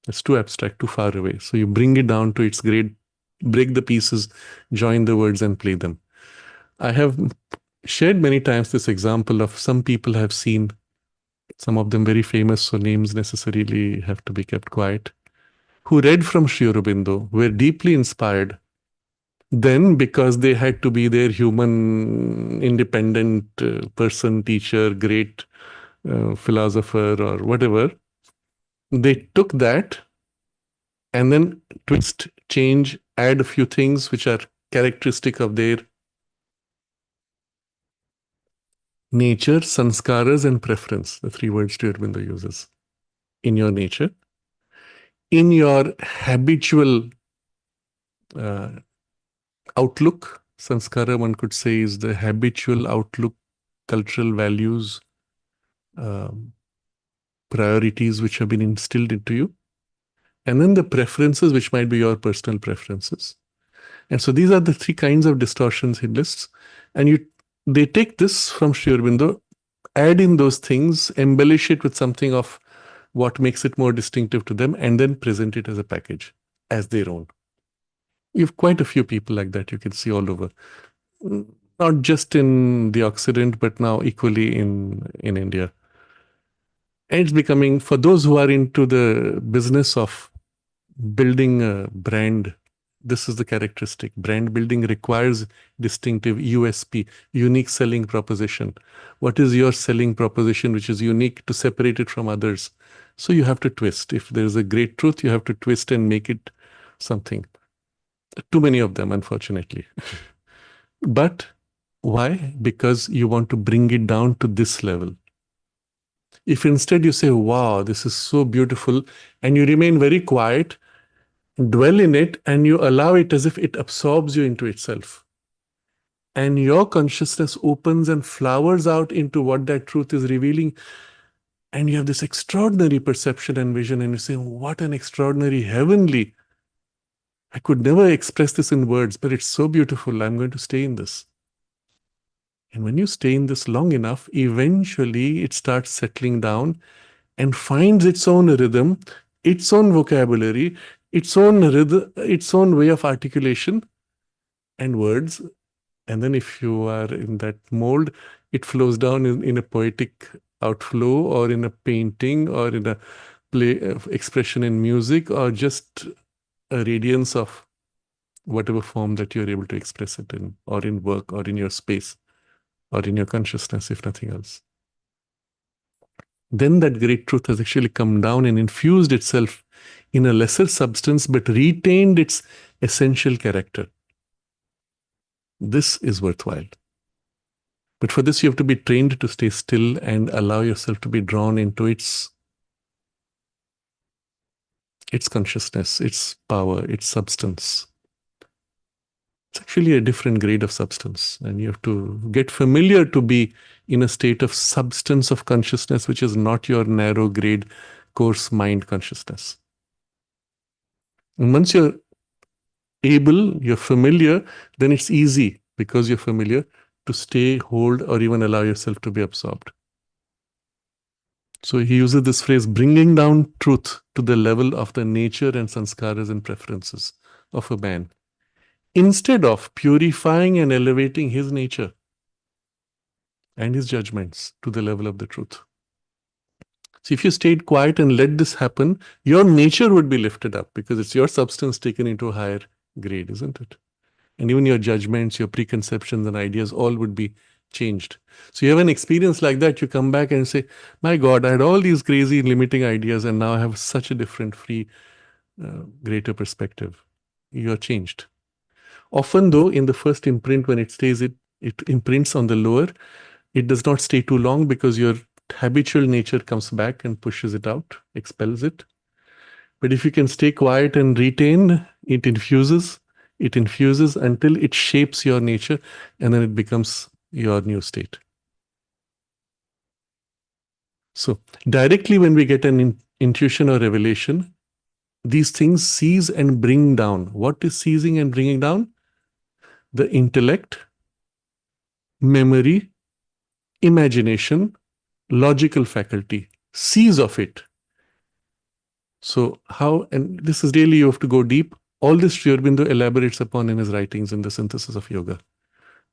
It's too abstract, too far away. So you bring it down to its grade, break the pieces, join the words and play them. I have shared many times this example of some people have seen, some of them very famous, so names necessarily have to be kept quiet, who read from Sri Aurobindo, were deeply inspired. Then, because they had to be their human, independent person, teacher, great philosopher, or whatever, they took that and then twist, change, add a few things which are characteristic of their nature, sanskaras, and preference. The three words Sri Aurobindo uses. In your nature, in your habitual uh, outlook. Sanskara, one could say, is the habitual outlook, cultural values, um, priorities which have been instilled into you. And then the preferences, which might be your personal preferences. And so these are the three kinds of distortions he lists. And they take this from Sri Aurobindo, add in those things, embellish it with something of what makes it more distinctive to them, and then present it as a package, as their own. You have quite a few people like that you can see all over. Not just in the Occident, but now equally in India. And it's becoming, for those who are into the business of building a brand, this is the characteristic. Brand building requires distinctive USP, unique selling proposition. What is your selling proposition which is unique to separate it from others? So you have to twist. If there's a great truth, you have to twist and make it something. Too many of them, unfortunately. But why? Because you want to bring it down to this level. If instead you say, wow, this is so beautiful, and you remain very quiet, dwell in it, and you allow it as if it absorbs you into itself. And your consciousness opens and flowers out into what that truth is revealing. And you have this extraordinary perception and vision, and you say, what an extraordinary heavenly. I could never express this in words, but it's so beautiful. I'm going to stay in this. And when you stay in this long enough, eventually it starts settling down and finds its own rhythm, its own vocabulary, its own rhythm, its own way of articulation and words. And then if you are in that mold, it flows down in a poetic outflow, or in a painting, or in a play expression in music, or just a radiance of whatever form that you're able to express it in, or in work, or in your space, or in your consciousness, if nothing else. Then that great truth has actually come down and infused itself in a lesser substance, but retained its essential character. This is worthwhile. But for this, you have to be trained to stay still and allow yourself to be drawn into its consciousness, its power, its substance. It's actually a different grade of substance, and you have to get familiar to be in a state of substance of consciousness, which is not your narrow grade, coarse mind consciousness. And once you're able, you're familiar, then it's easy, because you're familiar, to stay, hold, or even allow yourself to be absorbed. So he uses this phrase, bringing down truth to the level of the nature and sanskaras and preferences of a man, instead of purifying and elevating his nature and his judgments to the level of the truth. So if you stayed quiet and let this happen, your nature would be lifted up, because it's your substance taken into a higher grade, isn't it? And even your judgments, your preconceptions and ideas, all would be changed. So you have an experience like that, you come back and say, my God, I had all these crazy limiting ideas, and now I have such a different, free, greater perspective. You are changed. Often though, in the first imprint, when it stays, it imprints on the lower, it does not stay too long, because your habitual nature comes back and pushes it out, expels it. But if you can stay quiet and retain, it infuses until it shapes your nature, and then it becomes your new state. So directly when we get an intuition or revelation, these things seize and bring down. What is seizing and bringing down? The intellect, memory, imagination, logical faculty. Seize of it. So how, and this is really, you have to go deep. All this Sri Aurobindo elaborates upon in his writings in the synthesis of yoga.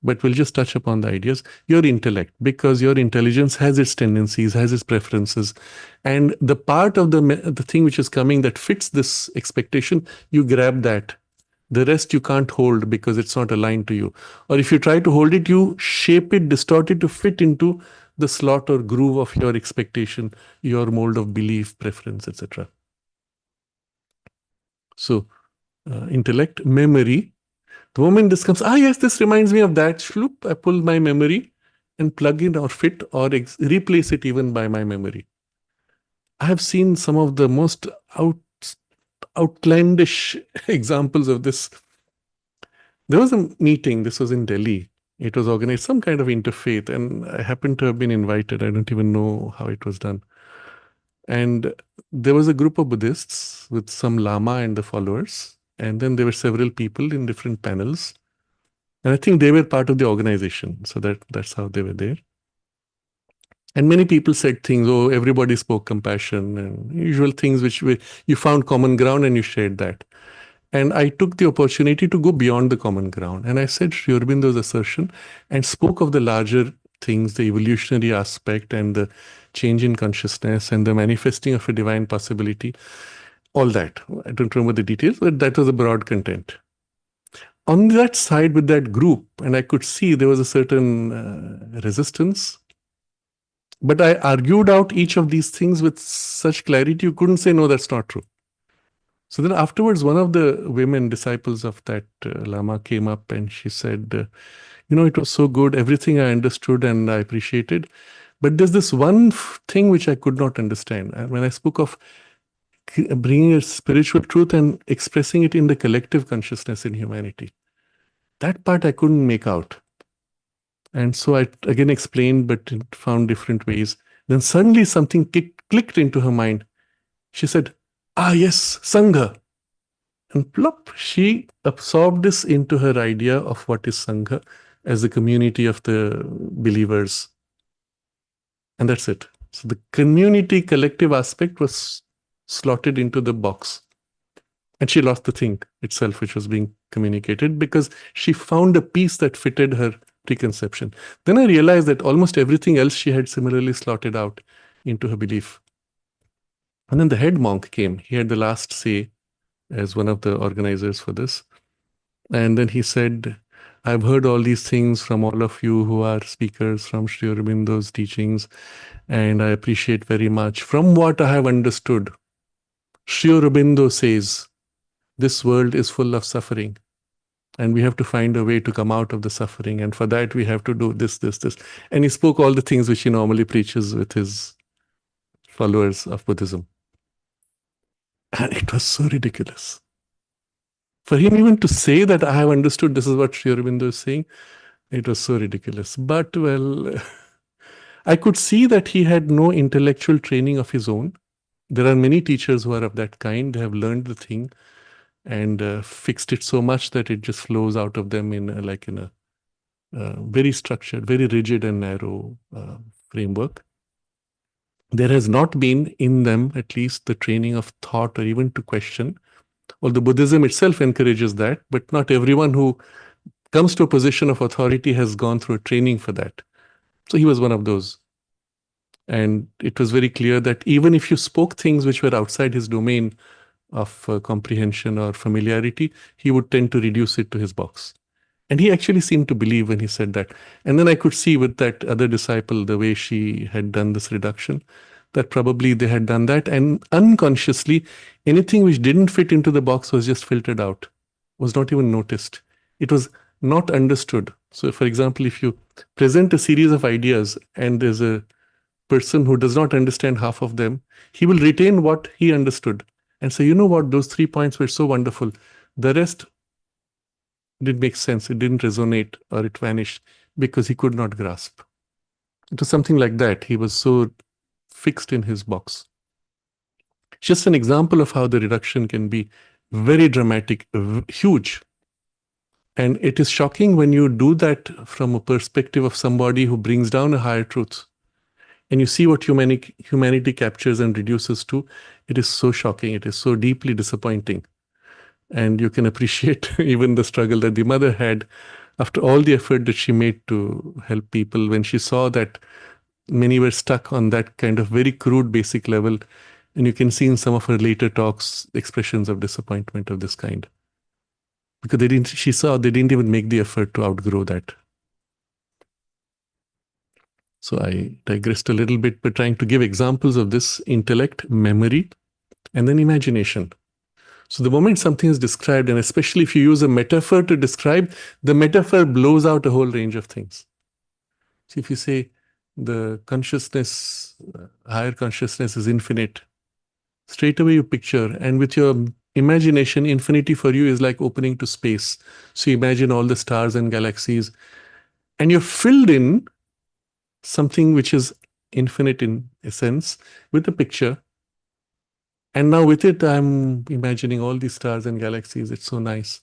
But we'll just touch upon the ideas. Your intellect, because your intelligence has its tendencies, has its preferences, and the part of the thing which is coming that fits this expectation, you grab that. The rest you can't hold because it's not aligned to you. Or if you try to hold it, you shape it, distort it to fit into the slot or groove of your expectation, your mold of belief, preference, etc. So, intellect, memory. The moment this comes, yes, this reminds me of that. Shloop, I pull my memory and plug in or fit or replace it even by my memory. I have seen some of the most outlandish examples of this. There was a meeting, this was in Delhi. It was organized, some kind of interfaith, and I happened to have been invited. I don't even know how it was done. And there was a group of Buddhists with some Lama and the followers. And then there were several people in different panels. And I think they were part of the organization. So that's how they were there. And many people said things, everybody spoke compassion and usual things which you found common ground and you shared that. And I took the opportunity to go beyond the common ground. And I said Sri Aurobindo's assertion and spoke of the larger things, the evolutionary aspect and the change in consciousness and the manifesting of a divine possibility, all that. I don't remember the details, but that was a broad content. On that side with that group, and I could see there was a certain resistance, but I argued out each of these things with such clarity, you couldn't say, no, that's not true. So then afterwards, one of the women disciples of that Lama came up and she said, it was so good, everything I understood and I appreciated. But there's this one thing which I could not understand. And when I spoke of bringing a spiritual truth and expressing it in the collective consciousness in humanity, that part I couldn't make out. And so I again explained, but found different ways. Then suddenly something clicked into her mind. She said, yes, Sangha. And plop, she absorbed this into her idea of what is Sangha as the community of the believers. And that's it. So the community collective aspect was slotted into the box. And she lost the thing itself, which was being communicated, because she found a piece that fitted her preconception. Then I realized that almost everything else she had similarly slotted out into her belief. And then the head monk came. He had the last say as one of the organizers for this. And then he said, I've heard all these things from all of you who are speakers from Sri Aurobindo's teachings, and I appreciate very much. From what I have understood, Sri Aurobindo says, this world is full of suffering, and we have to find a way to come out of the suffering. And for that, we have to do this, this, this. And he spoke all the things which he normally preaches with his followers of Buddhism. And it was so ridiculous. For him even to say that I have understood this is what Sri Aurobindo is saying, it was so ridiculous. But well, I could see that he had no intellectual training of his own. There are many teachers who are of that kind. They have learned the thing and fixed it so much that it just flows out of them in a very structured, very rigid and narrow framework. There has not been in them, at least, the training of thought or even to question. Although Buddhism itself encourages that, but not everyone who comes to a position of authority has gone through a training for that. So he was one of those. And it was very clear that even if you spoke things which were outside his domain of comprehension or familiarity, he would tend to reduce it to his box. And he actually seemed to believe when he said that. And then I could see with that other disciple, the way she had done this reduction, that probably they had done that. And unconsciously, anything which didn't fit into the box was just filtered out, was not even noticed. It was not understood. So, for example, if you present a series of ideas and there's a person who does not understand half of them, he will retain what he understood and say, you know what, those 3 points were so wonderful. The rest didn't make sense. It didn't resonate or it vanished because he could not grasp. It was something like that. He was so fixed in his box. Just an example of how the reduction can be very dramatic, huge. And it is shocking when you do that from a perspective of somebody who brings down a higher truth. and you see what humanity captures and reduces to, it is so shocking. It is so deeply disappointing. And you can appreciate even the struggle that the mother had after all the effort that she made to help people, when she saw that many were stuck on that kind of very crude basic level. And you can see in some of her later talks expressions of disappointment of this kind. Because she saw they didn't even make the effort to outgrow that. So I digressed a little bit, but trying to give examples of this: intellect, memory, and then imagination. So the moment something is described, and especially if you use a metaphor to describe, the metaphor blows out a whole range of things. So if you say the consciousness, higher consciousness is infinite, straight away you picture, and with your imagination, infinity for you is like opening to space. So you imagine all the stars and galaxies, and you're filled in something which is infinite in essence with a picture. And now with it, I'm imagining all these stars and galaxies. It's so nice.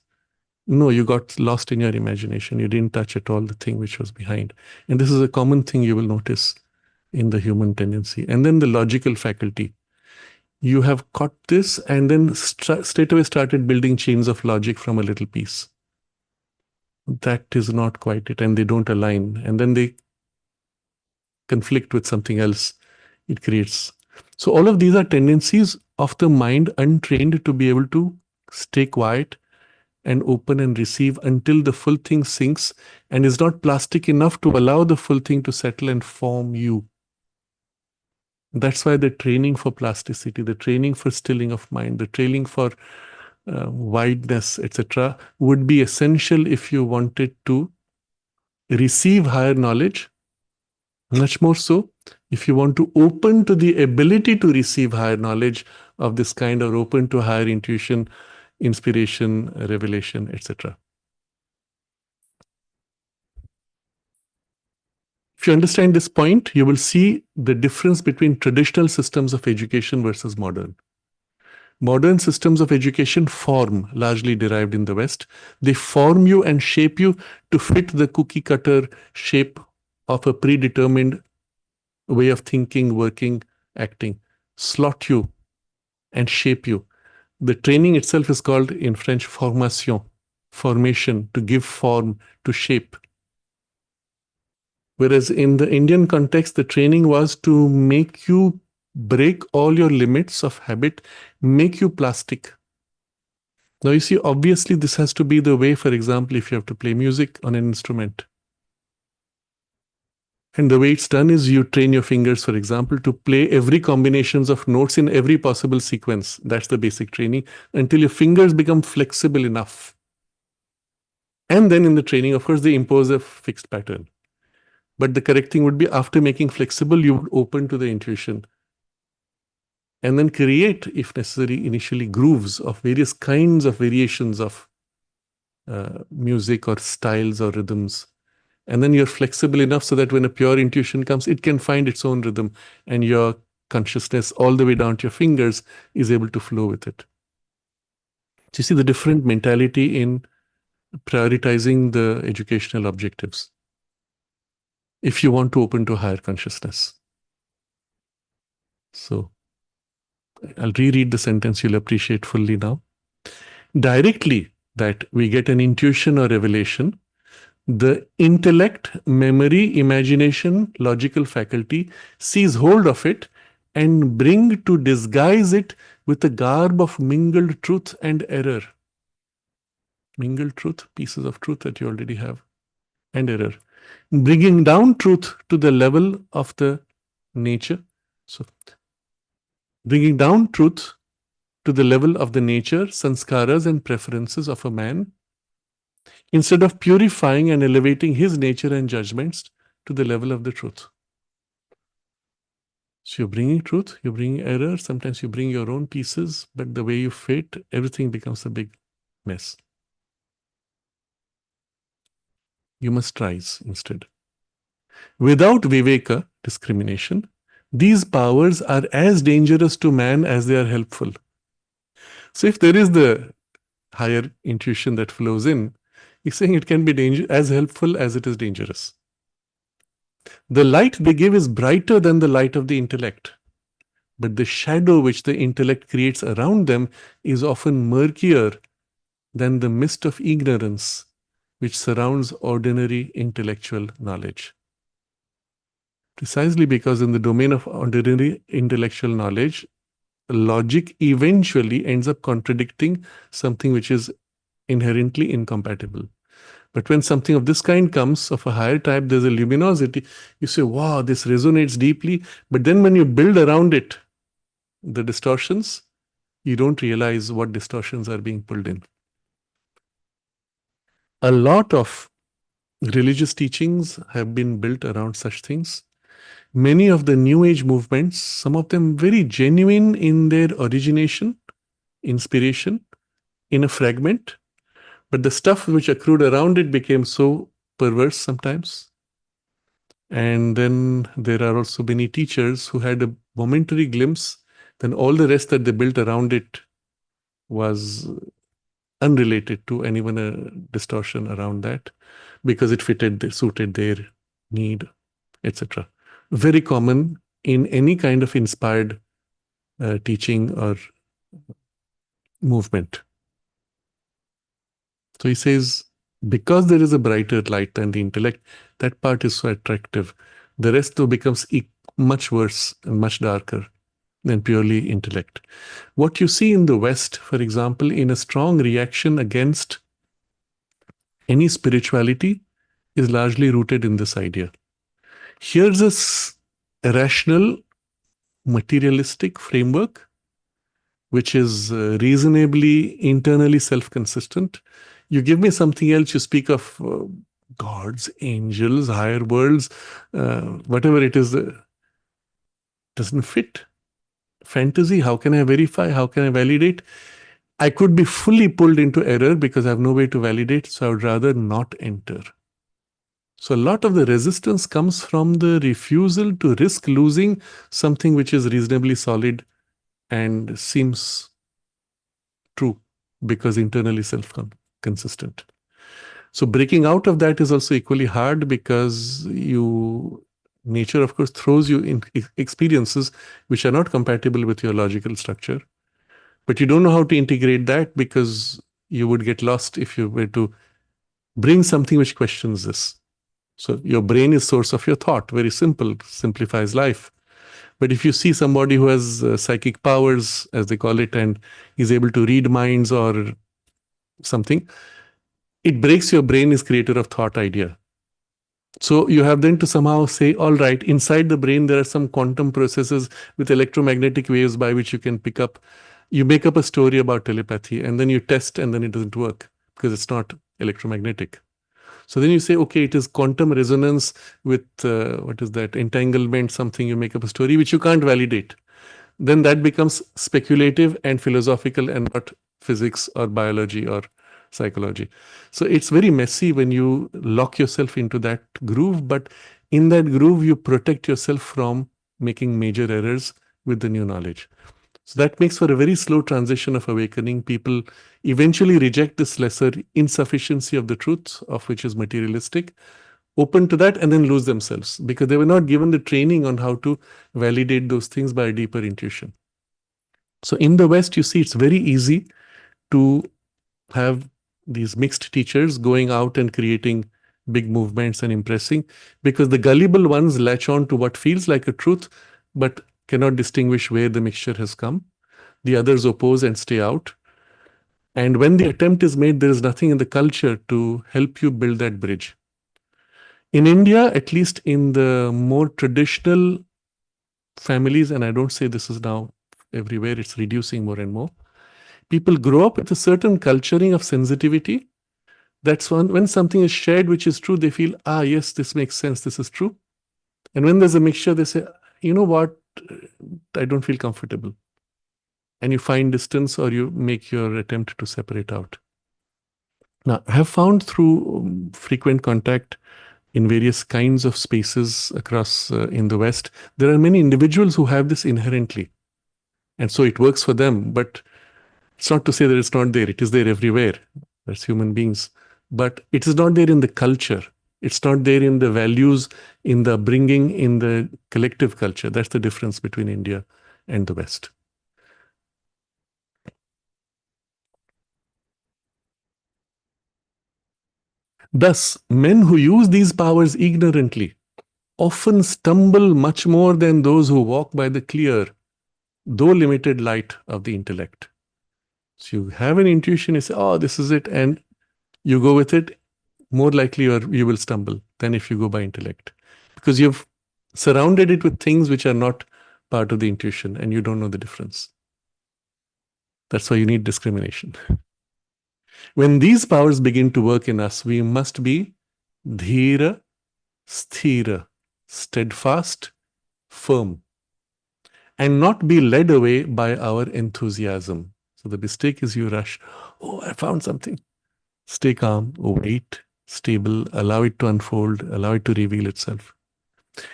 No, you got lost in your imagination. You didn't touch at all the thing which was behind. And this is a common thing you will notice in the human tendency. And then the logical faculty. You have caught this and then straight away started building chains of logic from a little piece. That is not quite it. And they don't align. And then they conflict with something else. It creates. So all of these are tendencies of the mind untrained to be able to stay quiet and open and receive until the full thing sinks and is not plastic enough to allow the full thing to settle and form you. That's why the training for plasticity, the training for stilling of mind, the training for wideness, etc., would be essential if you wanted to receive higher knowledge. Much more so if you want to open to the ability to receive higher knowledge of this kind, or open to higher intuition, inspiration, revelation, etc. If you understand this point, you will see the difference between traditional systems of education versus modern. Modern systems of education form, largely derived in the West. They form you and shape you to fit the cookie cutter shape of a predetermined way of thinking, working, acting, slot you and shape you. The training itself is called in French formation, formation, to give form, to shape. Whereas in the Indian context, the training was to make you break all your limits of habit, make you plastic. Now you see, obviously this has to be the way, for example, if you have to play music on an instrument. And the way it's done is you train your fingers, for example, to play every combinations of notes in every possible sequence. That's the basic training, until your fingers become flexible enough. And then in the training, of course, they impose a fixed pattern. But the correct thing would be, after making flexible, you would open to the intuition. And then create, if necessary, initially grooves of various kinds of variations of music or styles or rhythms. And then you're flexible enough so that when a pure intuition comes, it can find its own rhythm, and your consciousness all the way down to your fingers is able to flow with it. So you see the different mentality in prioritizing the educational objectives if you want to open to higher consciousness. So I'll reread the sentence, you'll appreciate fully now. Directly that we get an intuition or revelation, the intellect, memory, imagination, logical faculty seize hold of it and bring to disguise it with a garb of mingled truth and error. Mingled truth, pieces of truth that you already have, and error. Bringing down truth to the level of the nature. So, bringing down truth to the level of the nature, sanskaras and preferences of a man, instead of purifying and elevating his nature and judgments to the level of the truth. So you're bringing truth, you're bringing error, sometimes you bring your own pieces, but the way you fit, everything becomes a big mess. You must rise instead. Without viveka, discrimination, these powers are as dangerous to man as they are helpful. So if there is the higher intuition that flows in, he's saying it can be as helpful as it is dangerous. The light they give is brighter than the light of the intellect, but the shadow which the intellect creates around them is often murkier than the mist of ignorance which surrounds ordinary intellectual knowledge. Precisely because in the domain of ordinary intellectual knowledge, logic eventually ends up contradicting something which is inherently incompatible. But when something of this kind comes, of a higher type, there's a luminosity. You say, wow, this resonates deeply. But then when you build around it the distortions, you don't realize what distortions are being pulled in. A lot of religious teachings have been built around such things. Many of the New Age movements, some of them very genuine in their origination, inspiration, in a fragment, but the stuff which accrued around it became so perverse sometimes. And then there are also many teachers who had a momentary glimpse, then all the rest that they built around it was unrelated to anyone, a distortion around that, because it suited their need, etc. Very common in any kind of inspired teaching or movement. So he says, because there is a brighter light than the intellect, that part is so attractive. The rest, though, becomes much worse and much darker than purely intellect. What you see in the West, for example, in a strong reaction against any spirituality, is largely rooted in this idea. Here's a rational, materialistic framework, which is reasonably internally self-consistent. You give me something else, you speak of gods, angels, higher worlds, whatever it is, doesn't fit. Fantasy, how can I verify? How can I validate? I could be fully pulled into error because I have no way to validate, so I would rather not enter. So a lot of the resistance comes from the refusal to risk losing something which is reasonably solid and seems true because internally self-consistent. So breaking out of that is also equally hard because nature, of course, throws you in experiences which are not compatible with your logical structure. But you don't know how to integrate that because you would get lost if you were to bring something which questions this. So your brain is source of your thought, very simple, simplifies life. But if you see somebody who has psychic powers, as they call it, and is able to read minds or something, it breaks your brain is creator of thought idea. So you have then to somehow say, all right, inside the brain, there are some quantum processes with electromagnetic waves by which you can pick up. You make up a story about telepathy and then you test and then it doesn't work because it's not electromagnetic. So then you say, okay, it is quantum resonance with, what is that, entanglement, something, you make up a story which you can't validate. Then that becomes speculative and philosophical and not physics or biology or psychology. So it's very messy when you lock yourself into that groove, but in that groove, you protect yourself from making major errors with the new knowledge. So that makes for a very slow transition of awakening. People eventually reject this lesser insufficiency of the truth, of which is materialistic, open to that, and then lose themselves because they were not given the training on how to validate those things by a deeper intuition. So in the West, you see, it's very easy to have these mixed teachers going out and creating big movements and impressing because the gullible ones latch on to what feels like a truth, but cannot distinguish where the mixture has come. The others oppose and stay out. And when the attempt is made, there is nothing in the culture to help you build that bridge. In India, at least in the more traditional families, and I don't say this is now everywhere, it's reducing more and more, people grow up with a certain culturing of sensitivity. That's when something is shared which is true, they feel, yes, this makes sense, this is true. And when there's a mixture, they say, you know what, I don't feel comfortable. And you find distance or you make your attempt to separate out. Now, I have found through frequent contact in various kinds of spaces across in the West, there are many individuals who have this inherently. And so it works for them. But it's not to say that it's not there. It is there everywhere. That's human beings. But it is not there in the culture. It's not there in the values, in the upbringing, in the collective culture. That's the difference between India and the West. Thus, men who use these powers ignorantly often stumble much more than those who walk by the clear, though limited light of the intellect. So you have an intuition, you say, oh, this is it, and you go with it, more likely you will stumble than if you go by intellect. Because you've surrounded it with things which are not part of the intuition and you don't know the difference. That's why you need discrimination. When these powers begin to work in us, we must be dhira, sthira, steadfast, firm, and not be led away by our enthusiasm. So the mistake is you rush, oh, I found something. Stay calm, wait, stable, allow it to unfold, allow it to reveal itself.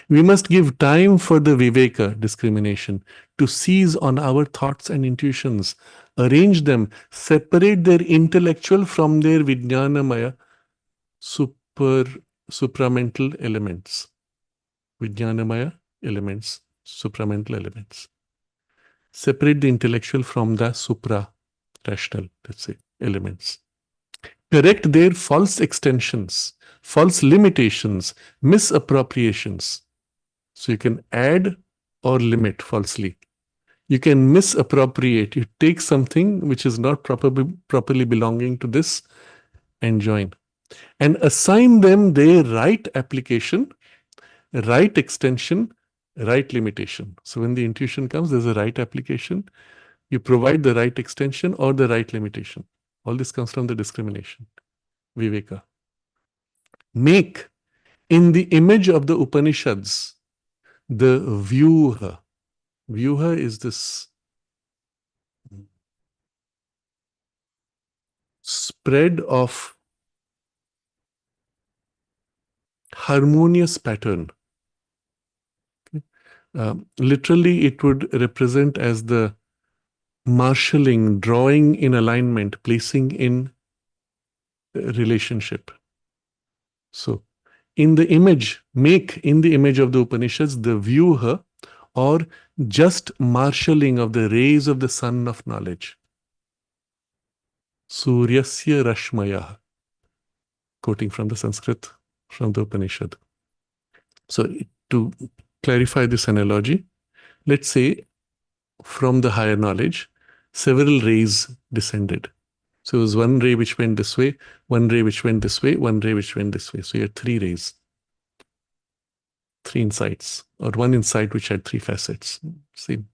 We must give time for the viveka, discrimination, to seize on our thoughts and intuitions, arrange them, separate their intellectual from their vijnanamaya, supramental elements. Vijnanamaya elements, supramental elements. Separate the intellectual from the supra-rational, let's say, elements. Correct their false extensions, false limitations, misappropriations. So you can add or limit falsely. You can misappropriate. You take something which is not properly belonging to this and join. And assign them their right application, right extension, right limitation. So when the intuition comes, there's a right application. You provide the right extension or the right limitation. All this comes from the discrimination, viveka. Make in the image of the Upanishads the vyuha. Vyuha is this spread of harmonious pattern. Literally, it would represent as the marshalling, drawing in alignment, placing in relationship. So, in the image, make in the image of the Upanishads the vyuha, or just marshalling of the rays of the sun of knowledge. Suryasya Rashmaya, quoting from the Sanskrit, from the Upanishad. So, to clarify this analogy, let's say from the higher knowledge, several rays descended. So it was one ray which went this way, one ray which went this way, one ray which went this way. So you had three rays, three insights, or one insight which had three facets. Same.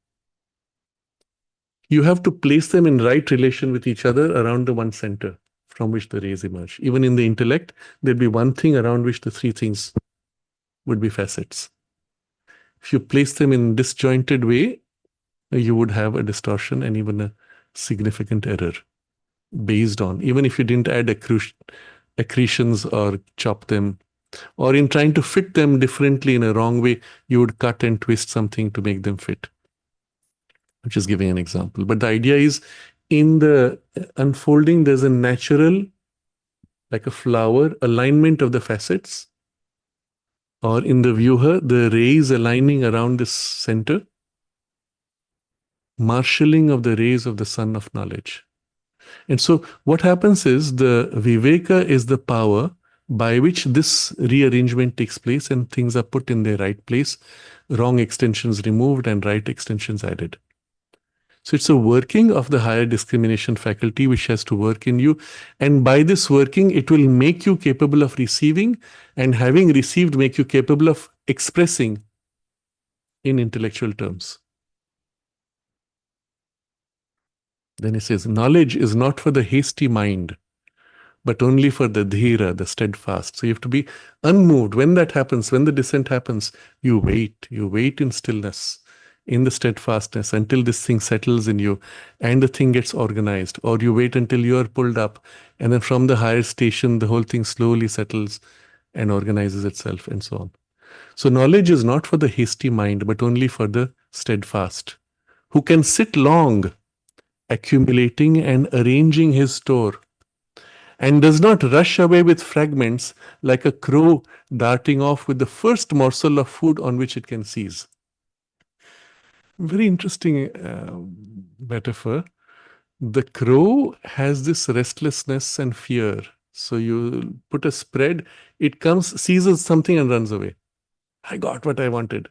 You have to place them in right relation with each other around the one center from which the rays emerge. Even in the intellect, there'd be one thing around which the three things would be facets. If you place them in disjointed way, you would have a distortion and even a significant error based on, even if you didn't add accretions or chop them, or in trying to fit them differently in a wrong way, you would cut and twist something to make them fit. I'm just giving an example. But the idea is, in the unfolding, there's a natural, like a flower, alignment of the facets, or in the vyuha, the rays aligning around this center, marshalling of the rays of the sun of knowledge. And so what happens is the viveka is the power by which this rearrangement takes place and things are put in their right place, wrong extensions removed and right extensions added. So it's a working of the higher discrimination faculty which has to work in you. And by this working, it will make you capable of receiving, and having received, make you capable of expressing in intellectual terms. Then he says, knowledge is not for the hasty mind, but only for the dhira, the steadfast. So you have to be unmoved. When that happens, when the descent happens, you wait in stillness, in the steadfastness until this thing settles in you and the thing gets organized. Or you wait until you are pulled up, and then from the higher station, the whole thing slowly settles and organizes itself and so on. So knowledge is not for the hasty mind, but only for the steadfast, who can sit long accumulating and arranging his store, and does not rush away with fragments like a crow darting off with the first morsel of food on which it can seize. Very interesting metaphor. The crow has this restlessness and fear. So you put a spread, it comes, seizes something and runs away. I got what I wanted.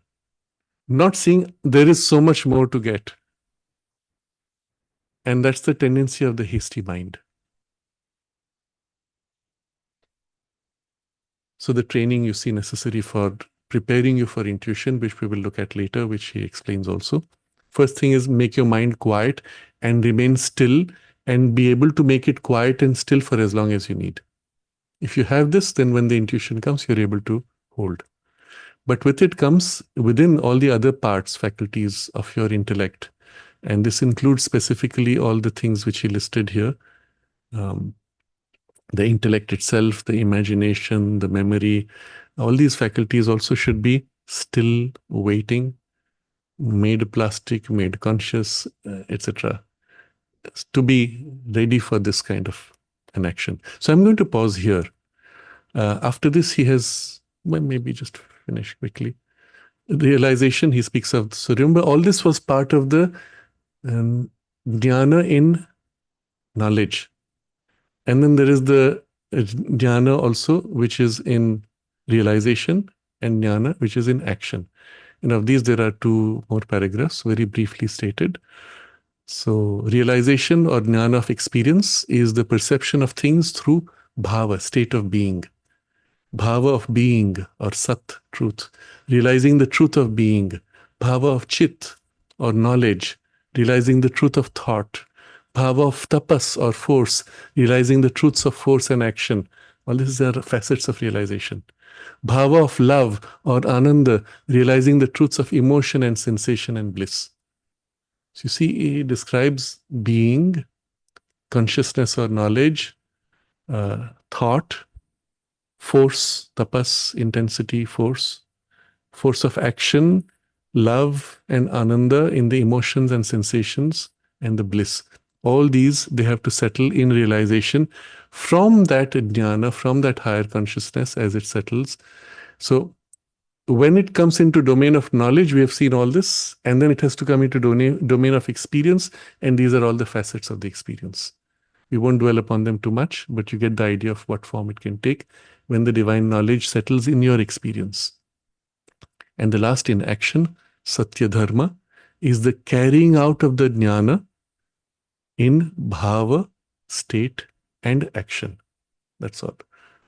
Not seeing there is so much more to get. And that's the tendency of the hasty mind. So the training you see necessary for preparing you for intuition, which we will look at later, which he explains also. First thing is make your mind quiet and remain still and be able to make it quiet and still for as long as you need. If you have this, then when the intuition comes, you're able to hold. But with it comes within all the other parts, faculties of your intellect. And this includes specifically all the things which he listed here. The intellect itself, the imagination, the memory, all these faculties also should be still waiting, made plastic, made conscious, etc., to be ready for this kind of an action. So I'm going to pause here. After this, he has, well, maybe just finish quickly. Realization he speaks of. So remember, all this was part of the jnana in knowledge. And then there is the jnana also, which is in realization, and jnana, which is in action. And of these, there are two more paragraphs, very briefly stated. So realization or jnana of experience is the perception of things through bhava, state of being. Bhava of being or sat, truth. Realizing the truth of being. Bhava of chit or knowledge. Realizing the truth of thought. Bhava of tapas or force, realizing the truths of force and action. All these are facets of realization. Bhava of love or ananda, realizing the truths of emotion and sensation and bliss. So you see, he describes being, consciousness or knowledge, thought, force, tapas, intensity, force of action, love and ananda in the emotions and sensations, and the bliss. All these, they have to settle in realization from that jnana, from that higher consciousness as it settles. So when it comes into domain of knowledge, we have seen all this, and then it has to come into domain of experience, and these are all the facets of the experience. We won't dwell upon them too much, but you get the idea of what form it can take when the divine knowledge settles in your experience. And the last in action, Satya Dharma, is the carrying out of the jnana in bhava, state, and action. That's all.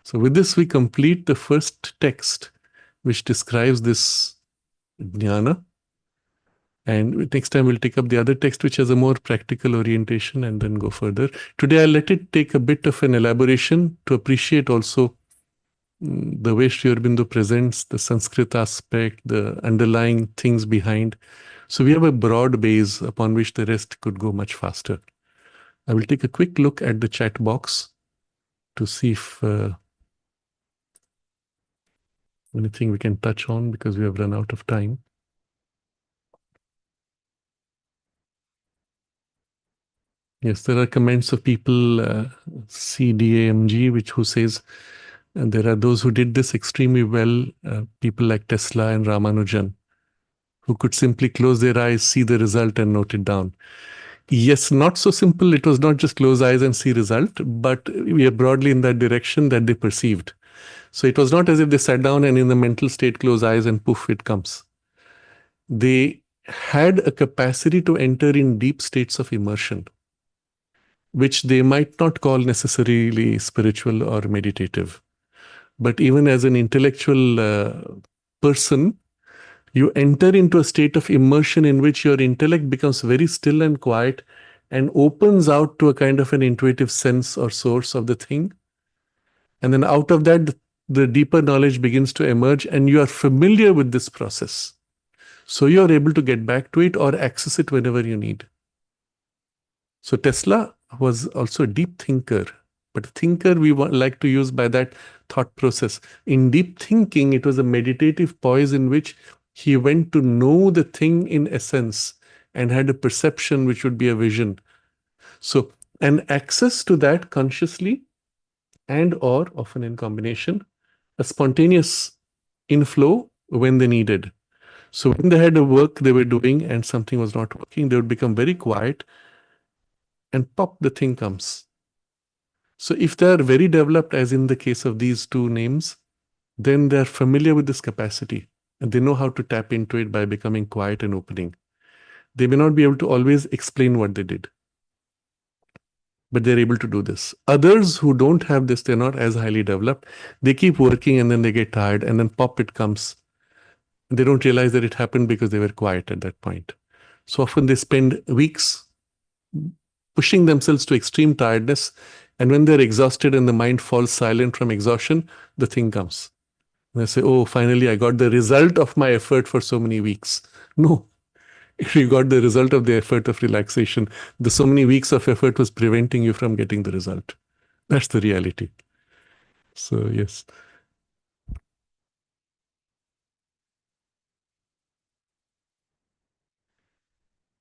So with this, we complete the first text, which describes this jnana. And next time we'll take up the other text, which has a more practical orientation, and then go further. Today, I'll let it take a bit of an elaboration to appreciate also the way Sri Aurobindo presents the Sanskrit aspect, the underlying things behind. So we have a broad base upon which the rest could go much faster. I will take a quick look at the chat box to see if anything we can touch on, because we have run out of time. Yes, there are comments of people, CDAMG, who says there are those who did this extremely well, people like Tesla and Ramanujan, who could simply close their eyes, see the result and note it down. Yes, not so simple. It was not just close eyes and see result, but we are broadly in that direction that they perceived. So it was not as if they sat down and in the mental state, close eyes and poof, it comes. They had a capacity to enter in deep states of immersion, which they might not call necessarily spiritual or meditative. But even as an intellectual person, you enter into a state of immersion in which your intellect becomes very still and quiet and opens out to a kind of an intuitive sense or source of the thing. And then out of that, the deeper knowledge begins to emerge, and you are familiar with this process. So you are able to get back to it or access it whenever you need. So Tesla was also a deep thinker, but thinker we like to use by that thought process. In deep thinking, it was a meditative poise in which he went to know the thing in essence and had a perception which would be a vision. So an access to that consciously and or often in combination, a spontaneous inflow when they needed. So when they had a work they were doing and something was not working, they would become very quiet and pop, the thing comes. So if they are very developed, as in the case of these two names, then they're familiar with this capacity and they know how to tap into it by becoming quiet and opening. They may not be able to always explain what they did, but they're able to do this. Others who don't have this, they're not as highly developed. They keep working and then they get tired and then pop, it comes. They don't realize that it happened because they were quiet at that point. So often they spend weeks pushing themselves to extreme tiredness. And when they're exhausted and the mind falls silent from exhaustion, the thing comes. And they say, oh, finally, I got the result of my effort for so many weeks. No, you got the result of the effort of relaxation. The so many weeks of effort was preventing you from getting the result. That's the reality. So, yes.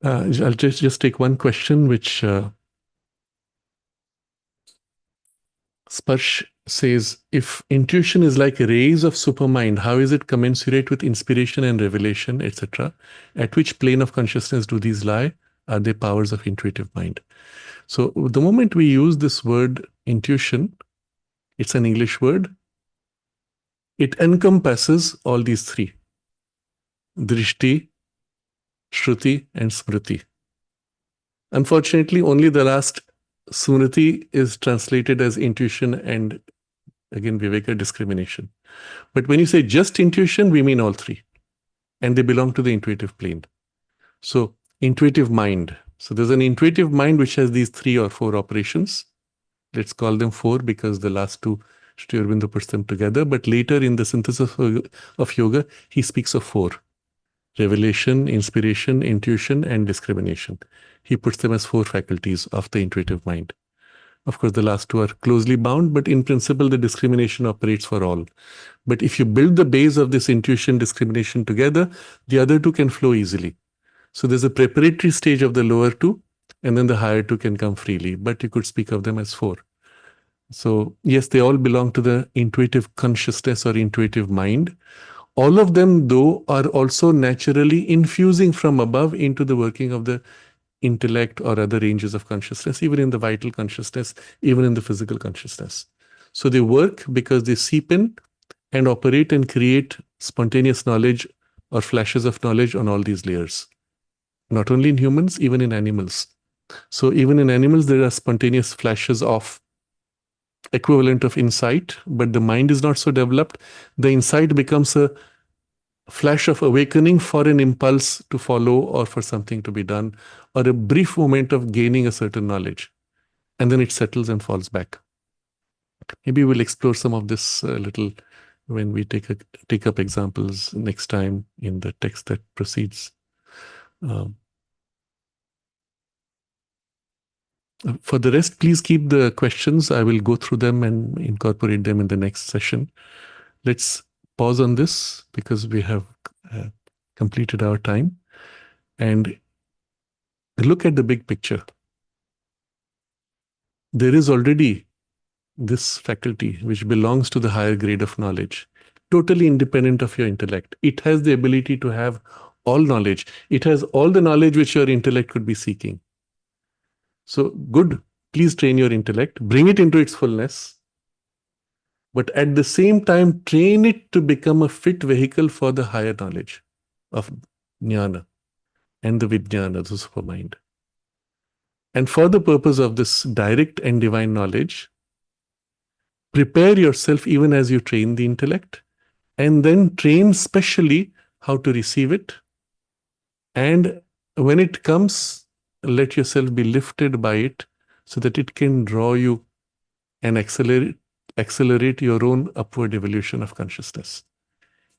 I'll just take one question, which Sparsh says, if intuition is like rays of supermind, how is it commensurate with inspiration and revelation, etc.? At which plane of consciousness do these lie? Are they powers of intuitive mind? So the moment we use this word intuition, it's an English word. It encompasses all these three: drishti, shruti, and smriti. Unfortunately, only the last smriti is translated as intuition and again viveka, discrimination. But when you say just intuition, we mean all three, and they belong to the intuitive plane. So intuitive mind. So there's an intuitive mind which has these 3 or 4 operations. Let's call them 4 because the last 2, Sri Aurobindo puts them together. But later in the synthesis of yoga, he speaks of 4: revelation, inspiration, intuition, and discrimination. He puts them as 4 faculties of the intuitive mind. Of course, the last 2 are closely bound, but in principle, the discrimination operates for all. But if you build the base of this intuition, discrimination together, the other 2 can flow easily. So there's a preparatory stage of the lower 2, and then the higher 2 can come freely, but you could speak of them as 4. So yes, they all belong to the intuitive consciousness or intuitive mind. All of them, though, are also naturally infusing from above into the working of the intellect or other ranges of consciousness, even in the vital consciousness, even in the physical consciousness. So they work because they seep in and operate and create spontaneous knowledge or flashes of knowledge on all these layers. Not only in humans, even in animals. So even in animals, there are spontaneous flashes of equivalent of insight, but the mind is not so developed. The insight becomes a flash of awakening for an impulse to follow or for something to be done, or a brief moment of gaining a certain knowledge. And then it settles and falls back. Maybe we'll explore some of this a little when we take up examples next time in the text that proceeds. For the rest, please keep the questions. I will go through them and incorporate them in the next session. Let's pause on this because we have completed our time and look at the big picture. There is already this faculty which belongs to the higher grade of knowledge, totally independent of your intellect. It has the ability to have all knowledge. It has all the knowledge which your intellect could be seeking. So good, please train your intellect, bring it into its fullness, but at the same time, train it to become a fit vehicle for the higher knowledge of jnana and the vijnana, the supermind. And for the purpose of this direct and divine knowledge, prepare yourself even as you train the intellect, and then train specially how to receive it. And when it comes, let yourself be lifted by it so that it can draw you and accelerate your own upward evolution of consciousness.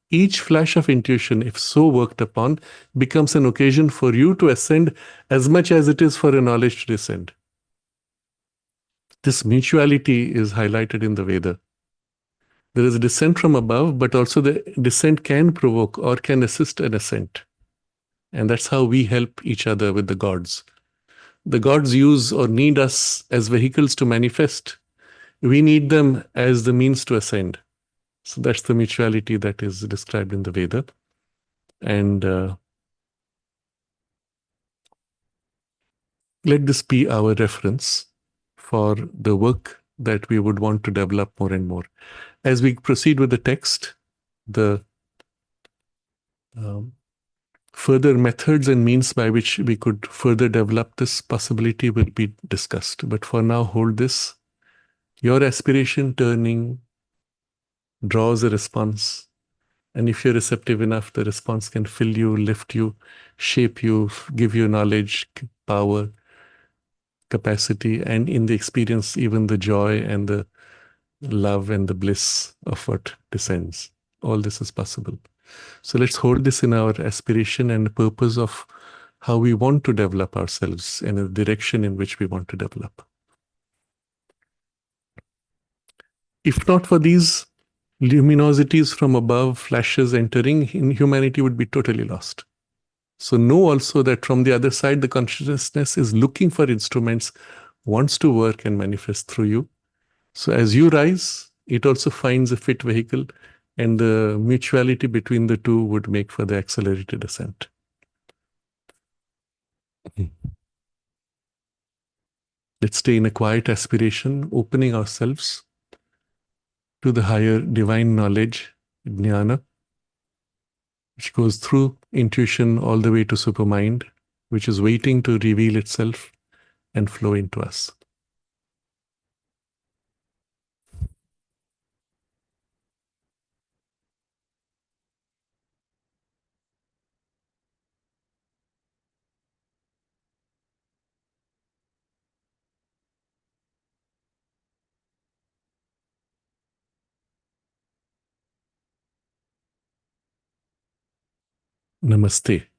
Each flash of intuition, if so worked upon, becomes an occasion for you to ascend as much as it is for a knowledge to descend. This mutuality is highlighted in the Veda. There is a descent from above, but also the descent can provoke or can assist an ascent. And that's how we help each other with the gods. The gods use or need us as vehicles to manifest, We need them as the means to ascend. So that's the mutuality that is described in the Veda. And let this be our reference for the work that we would want to develop more and more. As we proceed with the text, the further methods and means by which we could further develop this possibility will be discussed. But for now, hold this. Your aspiration turning draws a response. And if you're receptive enough, the response can fill you, lift you, shape you, give you knowledge, power, capacity, and in the experience, even the joy and the love and the bliss of what descends. All this is possible. So let's hold this in our aspiration and purpose of how we want to develop ourselves and the direction in which we want to develop. If not for these luminosities from above, flashes entering, humanity would be totally lost. So know also that from the other side, the consciousness is looking for instruments, wants to work and manifest through you. So as you rise, it also finds a fit vehicle, and the mutuality between the two would make for the accelerated ascent. Let's stay in a quiet aspiration, opening ourselves to the higher divine knowledge, jnana, which goes through intuition all the way to supermind, which is waiting to reveal itself and flow into us. Namaste.